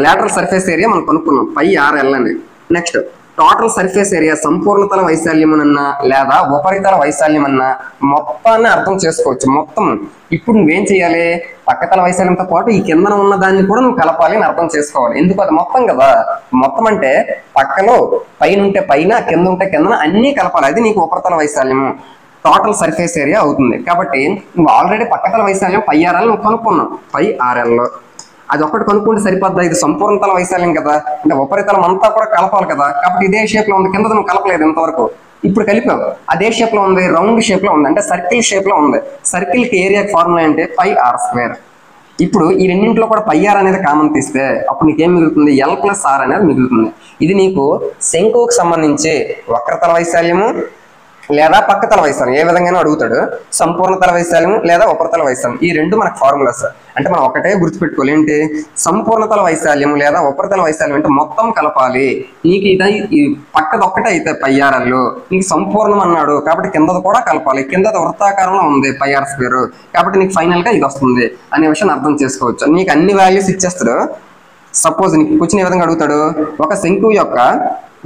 లాటరల్ సర్ఫేస్ ఏరియా మనం కనుక్కున్నాం πRL అని. నెక్స్ట్ టోటల్ సర్ఫేస్ ఏరియా సంపూర్ణతల వైశాల్యం అన్నా లేదా ఉపరితల వైశాల్యం అన్నా మొత్తాన్ని అర్థం చేసుకోవచ్చు. మొత్తం ఇప్పుడు నువ్వేం చేయాలి, పక్కతల వైశాల్యంతో పాటు ఈ కిందన ఉన్న దాన్ని కూడా నువ్వు కలపాలి అని అర్థం చేసుకోవాలి. ఎందుకు, అది మొత్తం కదా. మొత్తం అంటే పక్కలో పైన ఉంటే పైన, కింద ఉంటే కిందన అన్నీ కలపాలి. అది నీకు ఉపరితల వైశాల్యము, టోటల్ సర్ఫేస్ ఏరియా అవుతుంది. కాబట్టి నువ్వు ఆల్రెడీ పక్కతల వైశాల్యం పై ఆర్ఎల్ నువ్వు కనుక్కున్నావు. పై ఆర్ఎల్ అది ఒక్కటి కనుక్కుంటే సరిపోద్దా? ఇది సంపూర్ణతల వైశాల్యం కదా, అంటే ఉపరితలం అంతా కూడా కలపాలి కదా. కాబట్టి ఇదే షేప్ లో ఉంది, కింద నువ్వు కలపలేదు ఇంతవరకు, ఇప్పుడు కలిపావు. అదే షేప్ లో ఉంది, రౌండ్ షేప్ లో ఉంది, అంటే సర్కిల్ షేప్ లో ఉంది. సర్కిల్ కి ఏరియా ఫార్ములా అంటే పై ఆర్ స్క్వేర్. ఇప్పుడు ఈ రెండింటిలో కూడా పై ఆర్ అనేది కామన్ తీస్తే అప్పుడు నీకేం మిగులుతుంది, ఎల్ ప్లస్ ఆర్ అనేది మిగులుతుంది. ఇది నీకు శంకువుకు సంబంధించి వక్రతల వైశాల్యము లేదా పక్కతల వైశాల్యం ఏ విధంగానూ అడుగుతాడు. సంపూర్ణతల వైశాల్యం లేదా ఉపరితల వైశాల్యం, ఈ రెండు మనకు ఫార్ములాస్. అంటే మనం ఒకటే గుర్తుపెట్టుకోవాలి, ఏంటి, సంపూర్ణతల వైశాల్యం లేదా ఉపరితల వైశాల్యం అంటే మొత్తం కలపాలి. నీకు ఇది పక్కది ఒక్కటే అయితే పై ఆర్ఎల్, నీకు సంపూర్ణం అన్నాడు కాబట్టి కిందది కూడా కలపాలి. కిందది వృత్తాకారంలో ఉంది పై ఆర్ స్క్వేర్, కాబట్టి నీకు ఫైనల్ గా ఇది వస్తుంది అనే విషయాన్ని అర్థం చేసుకోవచ్చు. నీకు అన్ని వాల్యూస్ ఇచ్చేస్తాడు. సపోజ్ నీకు క్వశ్చన్ ఏ విధంగా అడుగుతాడు, ఒక శంకువు యొక్క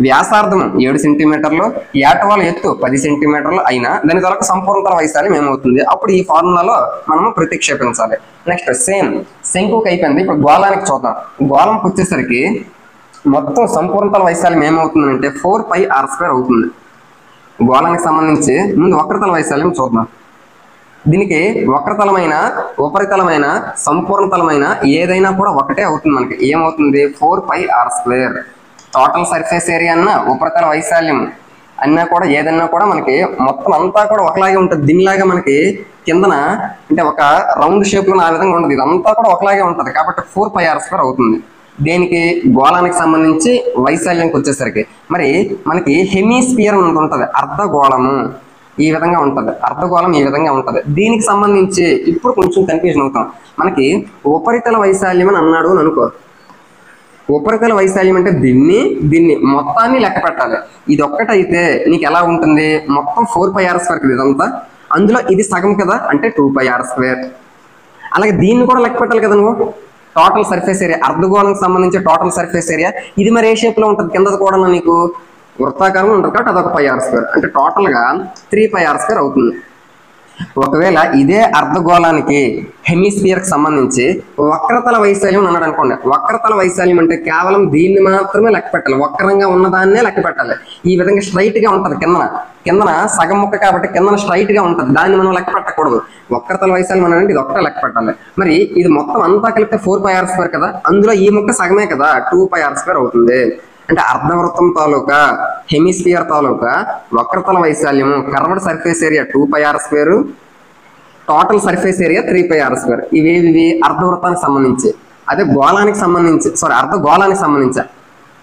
వ్యాసార్థం 7 సెంటీమీటర్లు, ఏటవాల ఎత్తు 10 సెంటీమీటర్లు అయినా దాని తర్వాత సంపూర్ణతల వైశాల్యం ఏమవుతుంది, అప్పుడు ఈ ఫార్ములాలో మనము ప్రతిక్షేపించాలి. నెక్స్ట్ సేమ్ శంకువుకి అయిపోయింది. ఇప్పుడు గోళానికి చూద్దాం. గోళంకి వచ్చేసరికి మొత్తం సంపూర్ణతల వైశాల్యం ఏమవుతుందంటే 4 పై ఆర్ స్క్వేర్ అవుతుంది. గోళానికి సంబంధించి ముందు వక్రతల వైశాల్యం చూద్దాం. దీనికి వక్రతలమైన ఉపరితలమైన సంపూర్ణతలమైన ఏదైనా కూడా ఒకటే అవుతుంది. మనకి ఏమవుతుంది, 4 pi R square. Total surface area అన్నా ఉపరితల వైశాల్యం అన్నా కూడా ఏదన్నా కూడా మనకి మొత్తం అంతా కూడా ఒకలాగే ఉంటుంది. దీనిలాగా మనకి కిందన అంటే ఒక రౌండ్ షేప్ లో ఆ విధంగా ఉంటుంది, ఇదంతా కూడా ఒకలాగే ఉంటుంది. కాబట్టి 4 పై ఆర్ స్క్వేర్ అవుతుంది. దేనికి, గోళానికి సంబంధించి వైశాల్యానికి వచ్చేసరికి మరి మనకి హెమిస్పియర్ ఉంటుంది, అర్ధగోళము ఈ విధంగా ఉంటుంది, అర్ధగోళం ఈ విధంగా ఉంటుంది. దీనికి సంబంధించి ఇప్పుడు కొంచెం కన్ఫ్యూజన్ అవుతాం. మనకి ఉపరితల వైశాల్యం అని అన్నాడు అని అనుకో. ఉపరితల వైశాల్యం అంటే దీన్ని మొత్తాన్ని లెక్క పెట్టాలి. ఇది ఒక్కటైతే నీకు ఎలా ఉంటుంది, మొత్తం 4 పై ఆర్ స్క్వేర్ ఇదంతా, అందులో ఇది సగం కదా, అంటే 2 పై ఆర్ స్క్వేర్. అలాగే దీన్ని కూడా లెక్క పెట్టాలి కదా నువ్వు. టోటల్ సర్ఫేస్ ఏరియా, అర్ధగోళానికి సంబంధించి టోటల్ సర్ఫేస్ ఏరియా ఇది మరి ఏ షేప్ లో ఉంటుంది, కింద కూడా నీకు వృత్తాకారంలో ఉంటుంది కాబట్టి అదొక పై ఆర్ స్క్వేర్, అంటే టోటల్ గా 3 పై ఆర్ స్క్వేర్ అవుతుంది. ఒకవేళ ఇదే అర్ధగోళానికి హెమిస్ఫియర్ కి సంబంధించి వక్రతల వైశాల్యం అన్నాడు అనుకోండి. వక్రతల వైశాల్యం అంటే కేవలం దీన్ని మాత్రమే లెక్క పెట్టాలి, వక్రంగా ఉన్నదాన్నే లెక్క పెట్టాలి. ఈ విధంగా స్ట్రైట్ గా ఉంటది, కిందన సగం ముక్క కాబట్టి కిందన స్ట్రైట్ గా ఉంటది, దాన్ని మనం లెక్క పెట్టకూడదు. వక్రతల వైశాల్యం అనేది ఇది ఒక్కటే లెక్క పెట్టాలి. మరి ఇది మొత్తం అంతా కలిపితే 4 పై ఆర్ స్క్వేర్ కదా, అందులో ఈ ముక్క సగమే కదా, 2 పై ఆర్ స్క్వేర్ అవుతుంది. అంటే అర్ధవృత్తం తాలూకా హెమిస్ఫియర్ తాలూకా వక్రతల వైశాల్యము curved surface area 2 pi R square, total surface area 3 pi R square. ఇవేవి అర్ధవృత్తానికి సంబంధించి. అదే గోళానికి సంబంధించి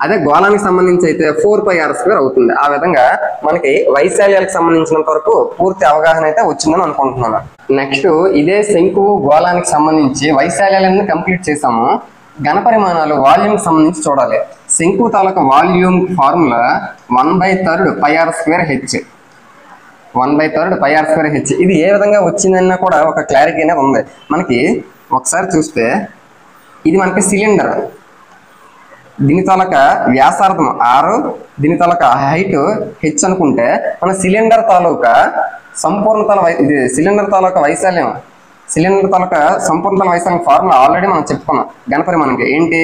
అదే గోళానికి సంబంధించి అయితే 4 పై ఆర్ స్క్వేర్ అవుతుంది. ఆ విధంగా మనకి వైశాల్యాలకు సంబంధించినంత వరకు పూర్తి అవగాహన అయితే వచ్చిందని అనుకుంటున్నాను. నెక్స్ట్ ఇదే శంకువు గోళానికి సంబంధించి వైశాల్యాలన్నీ కంప్లీట్ చేసాము. ఘనపరిమాణాలు వాల్యూమ్ సంబంధించి చూడాలి. శంకువు తాలూకా volume formula 1/3 pi R square H. 1/3 pi R square H. ఇది ఏ విధంగా వచ్చిందన్నా కూడా ఒక క్లారిటీ అనేది ఉంది. మనకి ఒకసారి చూస్తే ఇది మనకి సిలిండర్, దీని తాలూకా వ్యాసార్థం 6, దీని తాలూకా హైట్ హెచ్ అనుకుంటే మన సిలిండర్ తాలూకా సిలిండర్ తాలూకా వైశాల్యం, సిలిండర్ తాలూకా సంపూర్ణతల వైశాల్యం ఫార్ములా ఆల్రెడీ మనం చెప్పుకున్నాం. ఘనపరిమాణంకి ఏంటి,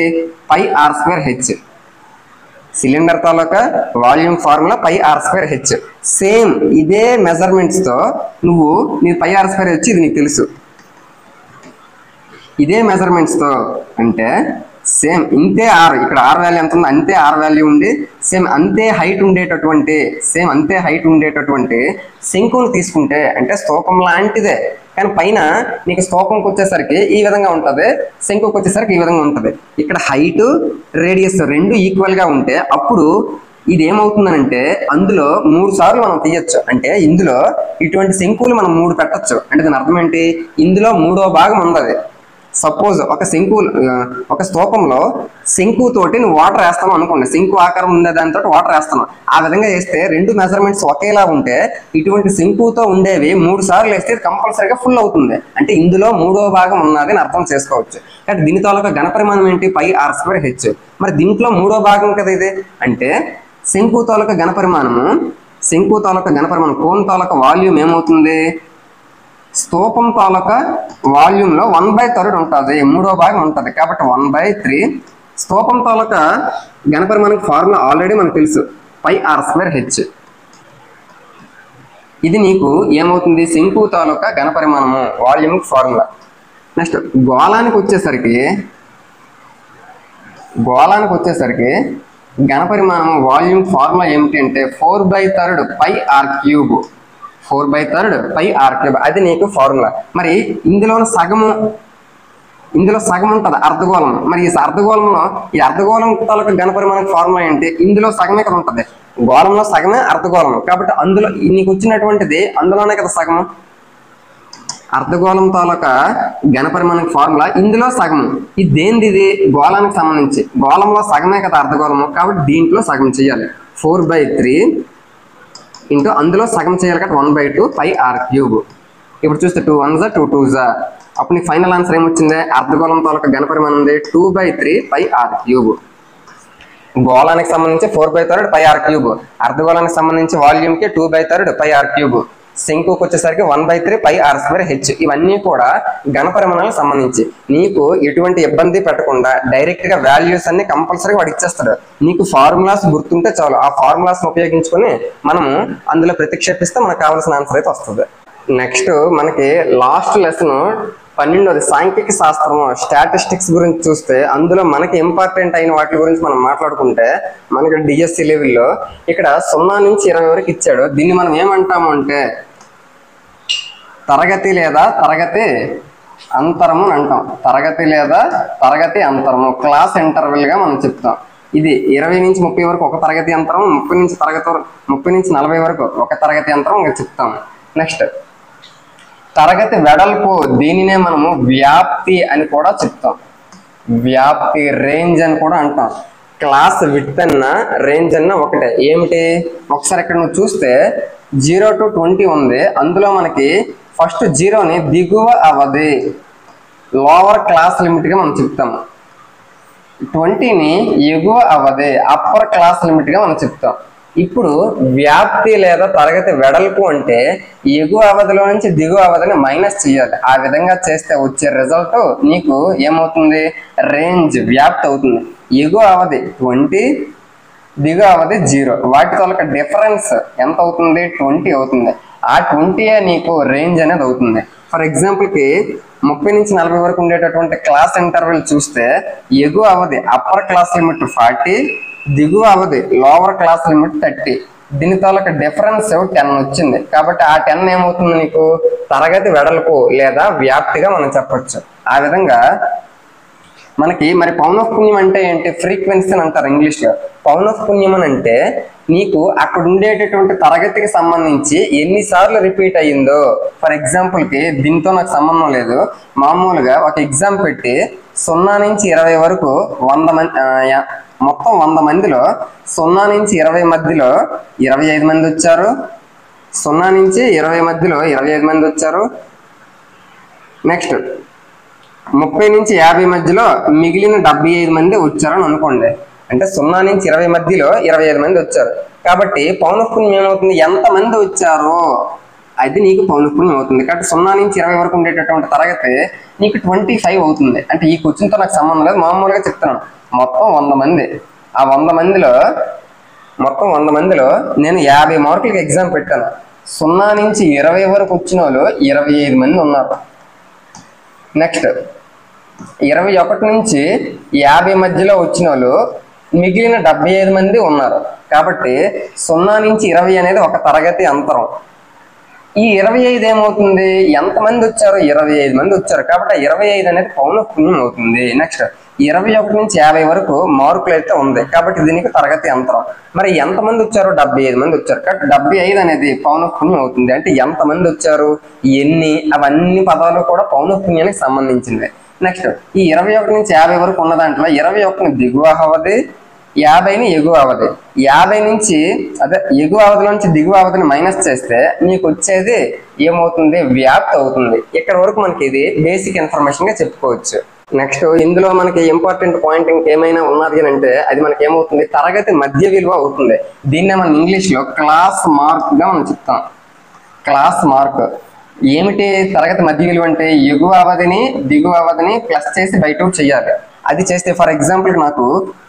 pi R square H. Cylinder తాలూకా volume formula pi R square H. Same ఇదే మెజర్మెంట్స్ తో నీ పై ఆర్ స్క్వేర్ హెచ్ ఇది నీకు తెలుసు. ఇదే మెజర్మెంట్స్ తో అంటే సేమ్ ఇంతే ఆర్, ఇక్కడ ఆర్ వాల్యూ ఎంత ఉందో అంతే ఆర్ వాల్యూ ఉండి సేమ్ అంతే హైట్ ఉండేటటువంటి శంకుని తీసుకుంటే అంటే స్తూపం లాంటిదే, కానీ పైన నీకు స్తూపంకి వచ్చేసరికి ఈ విధంగా ఉంటుంది, శంకుకి వచ్చేసరికి ఈ విధంగా ఉంటుంది. ఇక్కడ హైట్ రేడియస్ రెండు ఈక్వల్ గా ఉంటే అప్పుడు ఇది ఏమవుతుందనంటే అందులో 3 సార్లు మనం తీయచ్చు. అంటే ఇందులో ఇటువంటి శంకువులు మనం 3 పెట్టచ్చు. అంటే దాని అర్థం ఏంటి, ఇందులో 3వ భాగం ఉంది. సపోజ్ ఒక స్తూపంలో శంకు తోటి నువ్వు వాటర్ వేస్తాను అనుకోండి, శంకు ఆకారం ఉండే దానితో వాటర్ వేస్తాను. ఆ విధంగా వేస్తే 2 మెజర్మెంట్స్ ఒకేలా ఉంటే ఇటువంటి శంకుతో ఉండేవి 3 సార్లు వేస్తే కంపల్సరీగా ఫుల్ అవుతుంది. అంటే ఇందులో 3వ భాగం ఉన్నది అని అర్థం చేసుకోవచ్చు. కాబట్టి దీని తాలూకా ఘనపరిమాణం ఏంటి, పై ఆర్ స్క్వేర్ హెచ్. మరి దీంట్లో 3వ భాగం కదా ఇది. అంటే శంకు తాలూకా ఘనపరిమాణము కోన్ తాలూకా వాల్యూమ్ ఏమవుతుంది? స్తూపం తాలూకా వాల్యూమ్లో 1/3 ఉంటుంది, 3వ భాగం ఉంటుంది. కాబట్టి 1/3. స్తూపం తాలూకా ఘనపరిమాణం ఫార్ములా ఆల్రెడీ మనకు తెలుసు, πr²h. ఇది నీకు ఏమవుతుంది? శంకు తాలూకా ఘనపరిమాణము వాల్యూమ్ ఫార్ములా. నెక్స్ట్ గోళానికి వచ్చేసరికి ఘనపరిమాణము వాల్యూమ్ ఫార్ములా ఏమిటి అంటే 4/3 πr³. 4/3 πr³. అది నీకు ఫార్ములా. మరి ఇందులో సగం ఉంటుంది అర్ధగోళం. మరి ఈ అర్ధగోళం తాలూకా ఘనపరిమాణం ఫార్ములా ఏంటి? ఇందులో సగమే కదా ఉంటుంది, గోళంలో సగమే అర్ధగోళం. కాబట్టి అందులో నీకు వచ్చినటువంటిది అందులోనే కదా సగం. అర్ధగోళం తాలూకా ఘనపరిమాణం ఫార్ములా ఇందులో సగం. ఇది దేనిది? ఇది గోళానికి సంబంధించి. గోళంలో సగమే కదా అర్ధగోళము, కాబట్టి దీంట్లో సగం చేయాలి. 4/3 ఇంటూ అందులో సగం చేయాలి కాబట్టి 1/2 πr³. ఇప్పుడు చూస్తే 2 1s 2 2s. అప్పుడు నీకు ఫైనల్ ఆన్సర్ ఏమొచ్చింది? అర్ధగోళం తాలూకా ఘనపరిమాణం ఉంది 2/3 πr³. గోళానికి సంబంధించి 4/3 πr³, అర్ధగోళానికి సంబంధించి వాల్యూమ్కి 2/3 πr³, శంకుకు వచ్చేసరికి 1/3 πr²h. ఇవన్నీ కూడా ఘనపరిమాణాలకు సంబంధించి. నీకు ఎటువంటి ఇబ్బంది పెట్టకుండా డైరెక్ట్ గా వాల్యూస్ అన్ని కంపల్సరీగా వాడు ఇచ్చేస్తాడు. నీకు ఫార్ములాస్ గుర్తుంటే చాలు, ఆ ఫార్ములాస్ ఉపయోగించుకొని మనము అందులో ప్రతిక్షేపిస్తే మనకు కావాల్సిన ఆన్సర్ అయితే వస్తుంది. నెక్స్ట్ మనకి లాస్ట్ లెసన్ 12వ సాంఖ్యక శాస్త్రము స్టాటిస్టిక్స్ గురించి చూస్తే అందులో మనకి ఇంపార్టెంట్ అయిన వాటి గురించి మనం మాట్లాడుకుంటే మనకి డిఎస్సి లెవెల్లో ఇక్కడ 0 నుంచి 20 వరకు ఇచ్చాడు. దీన్ని మనం ఏమంటాము అంటే తరగతి లేదా తరగతి అంతరము అని అంటాం. తరగతి లేదా తరగతి అంతరము, క్లాస్ ఇంటర్వెల్ గా మనం చెప్తాం. ఇది 20 నుంచి 30 వరకు ఒక తరగతి అంతరం, 30 నుంచి 40 వరకు ఒక తరగతి అంతరం ఇంకా చెప్తాం. నెక్స్ట్ తరగతి వెడల్పు, దీనినే మనము వ్యాప్తి అని కూడా చెప్తాం. వ్యాప్తి, రేంజ్ అని కూడా అంటాం. క్లాస్ విడ్త్ అన్న రేంజ్ అన్న ఒకటే. ఏమిటి? ఒకసారి ఇక్కడ నువ్వు చూస్తే 0 to 20 ఉంది. అందులో మనకి ఫస్ట్ 0ని దిగువ అవధి, లోవర్ క్లాస్ లిమిట్ గా మనం చెప్తాము. 20ని ఎగువ అవధి, అప్పర్ క్లాస్ లిమిట్ గా మనం చెప్తాం. ఇప్పుడు వ్యాప్తి లేదా తరగతి వెడల్పు అంటే ఎగువ అవధిలో నుంచి దిగువ అవధిని మైనస్ చేయాలి. ఆ విధంగా చేస్తే వచ్చే రిజల్ట్ నీకు ఏమవుతుంది? రేంజ్, వ్యాప్తి అవుతుంది. ఎగువ అవధి 20, దిగువ అవధి 0. వాటి తాలూకా డిఫరెన్స్ ఎంత అవుతుంది? 20 అవుతుంది. ఆ 20 నీకు రేంజ్ అనేది అవుతుంది. ఫర్ ఎగ్జాంపుల్కి 30 నుంచి 40 వరకు ఉండేటటువంటి క్లాస్ ఇంటర్వెల్ చూస్తే ఎగువ అవధి అప్పర్ క్లాస్ లిమిట్ 40, దిగువ అవధి లోవర్ క్లాస్ లిమిట్ 30. దీని తాలూకా డిఫరెన్స్ 10 వచ్చింది. కాబట్టి ఆ 10 ఏమవుతుంది? నీకు తరగతి వెడల్పు లేదా వ్యాప్తిగా మనం చెప్పొచ్చు. ఆ విధంగా మనకి మరి పౌనఃపున్యం అంటే ఏంటి? ఫ్రీక్వెన్సీ అని అంటారు ఇంగ్లీష్లో. పౌనఃపున్యం అని అంటే నీకు అక్కడ ఉండేటటువంటి తరగతికి సంబంధించి ఎన్నిసార్లు రిపీట్ అయ్యిందో. ఫర్ ఎగ్జాంపుల్కి దీంతో నాకు సంబంధం లేదు, మామూలుగా ఒక ఎగ్జామ్ పెట్టి 0 నుంచి 20 వరకు 100 మంది, మొత్తం 100 మందిలో 0 నుంచి 20 మధ్యలో 25 మంది వచ్చారు. 0 నుంచి 20 మధ్యలో 25 మంది వచ్చారు. నెక్స్ట్ 30 నుంచి 50 మధ్యలో మిగిలిన 75 మంది వచ్చారని అనుకోండి. అంటే 0 నుంచి 20 మధ్యలో 25 మంది వచ్చారు. కాబట్టి పౌనఃపున్యం ఏమవుతుంది? ఎంతమంది వచ్చారో అది నీకు పౌనఃపున్యం అవుతుంది. కాబట్టి 0 నుంచి 20 వరకు ఉండేటటువంటి తరగతి నీకు 25 అవుతుంది. అంటే ఈ క్వశ్చన్తో నాకు సంబంధం లేదు, మామూలుగా చెప్తున్నాను. మొత్తం 100 మంది. ఆ 100 మందిలో నేను 50 మార్కులకి ఎగ్జామ్ పెట్టాను. 0 నుంచి 20 వరకు వచ్చిన వాళ్ళు 25 మంది ఉన్నారు. నెక్స్ట్ 21 నుంచి 50 మధ్యలో వచ్చిన వాళ్ళు మిగిలిన 75 మంది ఉన్నారు. కాబట్టి 0 నుంచి 20 అనేది ఒక తరగతి అంతరం. ఈ 25 ఏమవుతుంది? ఎంతమంది వచ్చారు? 25 మంది వచ్చారు. కాబట్టి 25 అనేది పౌనఃపున్యం అవుతుంది. నెక్స్ట్ 21 నుంచి 50 వరకు మార్కులు అయితే ఉంది. కాబట్టి దీనికి తరగతి అంతరం. మరి ఎంతమంది వచ్చారు? 75 మంది వచ్చారు. కాబట్టి 75 అనేది పౌనఃపున్యం అవుతుంది. అంటే ఎంతమంది వచ్చారు, ఎన్ని, అవన్నీ పదాలు కూడా పౌనఃపున్యానికి సంబంధించింది. నెక్స్ట్ ఈ 21 నుంచి 50 వరకు ఉన్న దాంట్లో 21ని దిగువ అవధి, 50ని ఎగువ అవధి. 50 నుంచి ఎగువ అవధి నుంచి దిగువ అవధిని మైనస్ చేస్తే నీకు వచ్చేది ఏమవుతుంది? వ్యాప్తి అవుతుంది. ఇక్కడ వరకు మనకి ఇది బేసిక్ ఇన్ఫర్మేషన్ గా చెప్పుకోవచ్చు. నెక్స్ట్ ఇందులో మనకి ఇంపార్టెంట్ పాయింట్ ఇంకేమైనా ఉన్నది అని అంటే అది మనకి ఏమవుతుంది, తరగతి మధ్య విలువ అవుతుంది. దీన్నే మనం ఇంగ్లీష్ లో క్లాస్ మార్క్ గా మనం చెప్తాం. క్లాస్ మార్క్ ఏమిటి? తరగతి మధ్య విలువ అంటే ఎగువ అవధిని దిగువ అవధిని ప్లస్ చేసి బై 2 చేయాలి. అది చేస్తే ఫర్ ఎగ్జాంపుల్ నాకు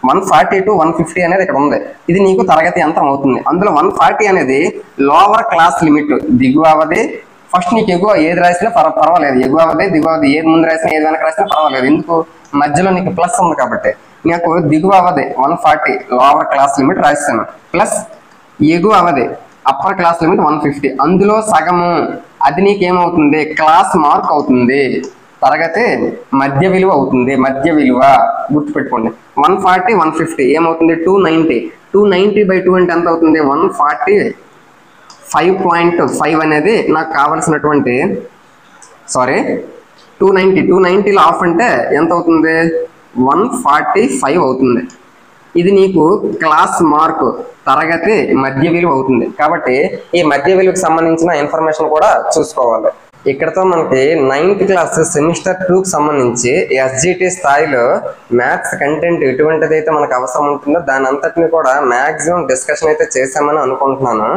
140 to 150 అనేది ఇక్కడ ఉంది. ఇది నీకు తరగతి యంత్రం అవుతుంది. అందులో 140 అనేది లోవర్ క్లాస్ లిమిట్, దిగువ అవధి. ఫస్ట్ నీకు ఎగువ ఏది రాసినా పర్వాలేదు, ఎగువ అవధి దిగువ అవధి ఏది ముందు రాసినా ఏది వెనక రాసినా పర్వాలేదు. ఎందుకు? మధ్యలో నీకు ప్లస్ ఉంది కాబట్టి. నాకు దిగువ అవధి 140 లోవర్ క్లాస్ లిమిట్ రాస్తాను, ప్లస్ ఎగువ అవధి అప్పర్ క్లాస్ లిమిట్ 150. అందులో సగము అది నీకేమవుతుంది, క్లాస్ మార్క్ అవుతుంది, తరగతి మధ్య విలువ అవుతుంది. మధ్య విలువ గుర్తుపెట్టుకోండి. 140 150 ఏమవుతుంది, 290. 290 by 2 అంటే ఎంత అవుతుంది, 145.5 అనేది నాకు కావలసినటువంటి 290లో ఆఫ్ అంటే ఎంత అవుతుంది, 145 అవుతుంది. ఇది నీకు క్లాస్ మార్క్, తరగతి మధ్య విలువ అవుతుంది. కాబట్టి ఈ మధ్య విలువకు సంబంధించిన ఇన్ఫర్మేషన్ కూడా చూసుకోవాలి. ఇక్కడతో మనకి 9th క్లాస్ సెమిస్టర్ 2కి సంబంధించి ఎస్జిటి స్థాయిలో మ్యాథ్స్ కంటెంట్ ఎటువంటిది అయితే మనకు అవసరం ఉంటుందో దాని అంతటిని కూడా మ్యాక్సిమం డిస్కషన్ అయితే చేసామని అనుకుంటున్నాను.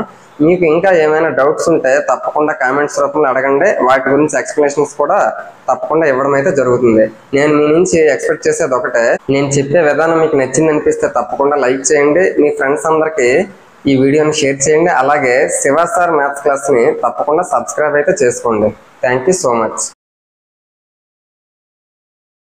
మీకు ఇంకా ఏమైనా డౌట్స్ ఉంటే తప్పకుండా కామెంట్స్ రూపంలో అడగండి. వాటి గురించి ఎక్స్ప్లెనేషన్స్ కూడా తప్పకుండా ఇవ్వడం అయితే జరుగుతుంది. నేను మీ నుంచి ఎక్స్పెక్ట్ చేసేది ఒకటే, నేను చెప్పే విధానం మీకు నచ్చింది అనిపిస్తే తప్పకుండా లైక్ చేయండి, మీ ఫ్రెండ్స్ అందరికీ ఈ వీడియోని షేర్ చేయండి. అలాగే శివ సార్ మ్యాథ్స్ క్లాస్ని తప్పకుండా సబ్స్క్రైబ్ అయితే చేసుకోండి. Thank you so much.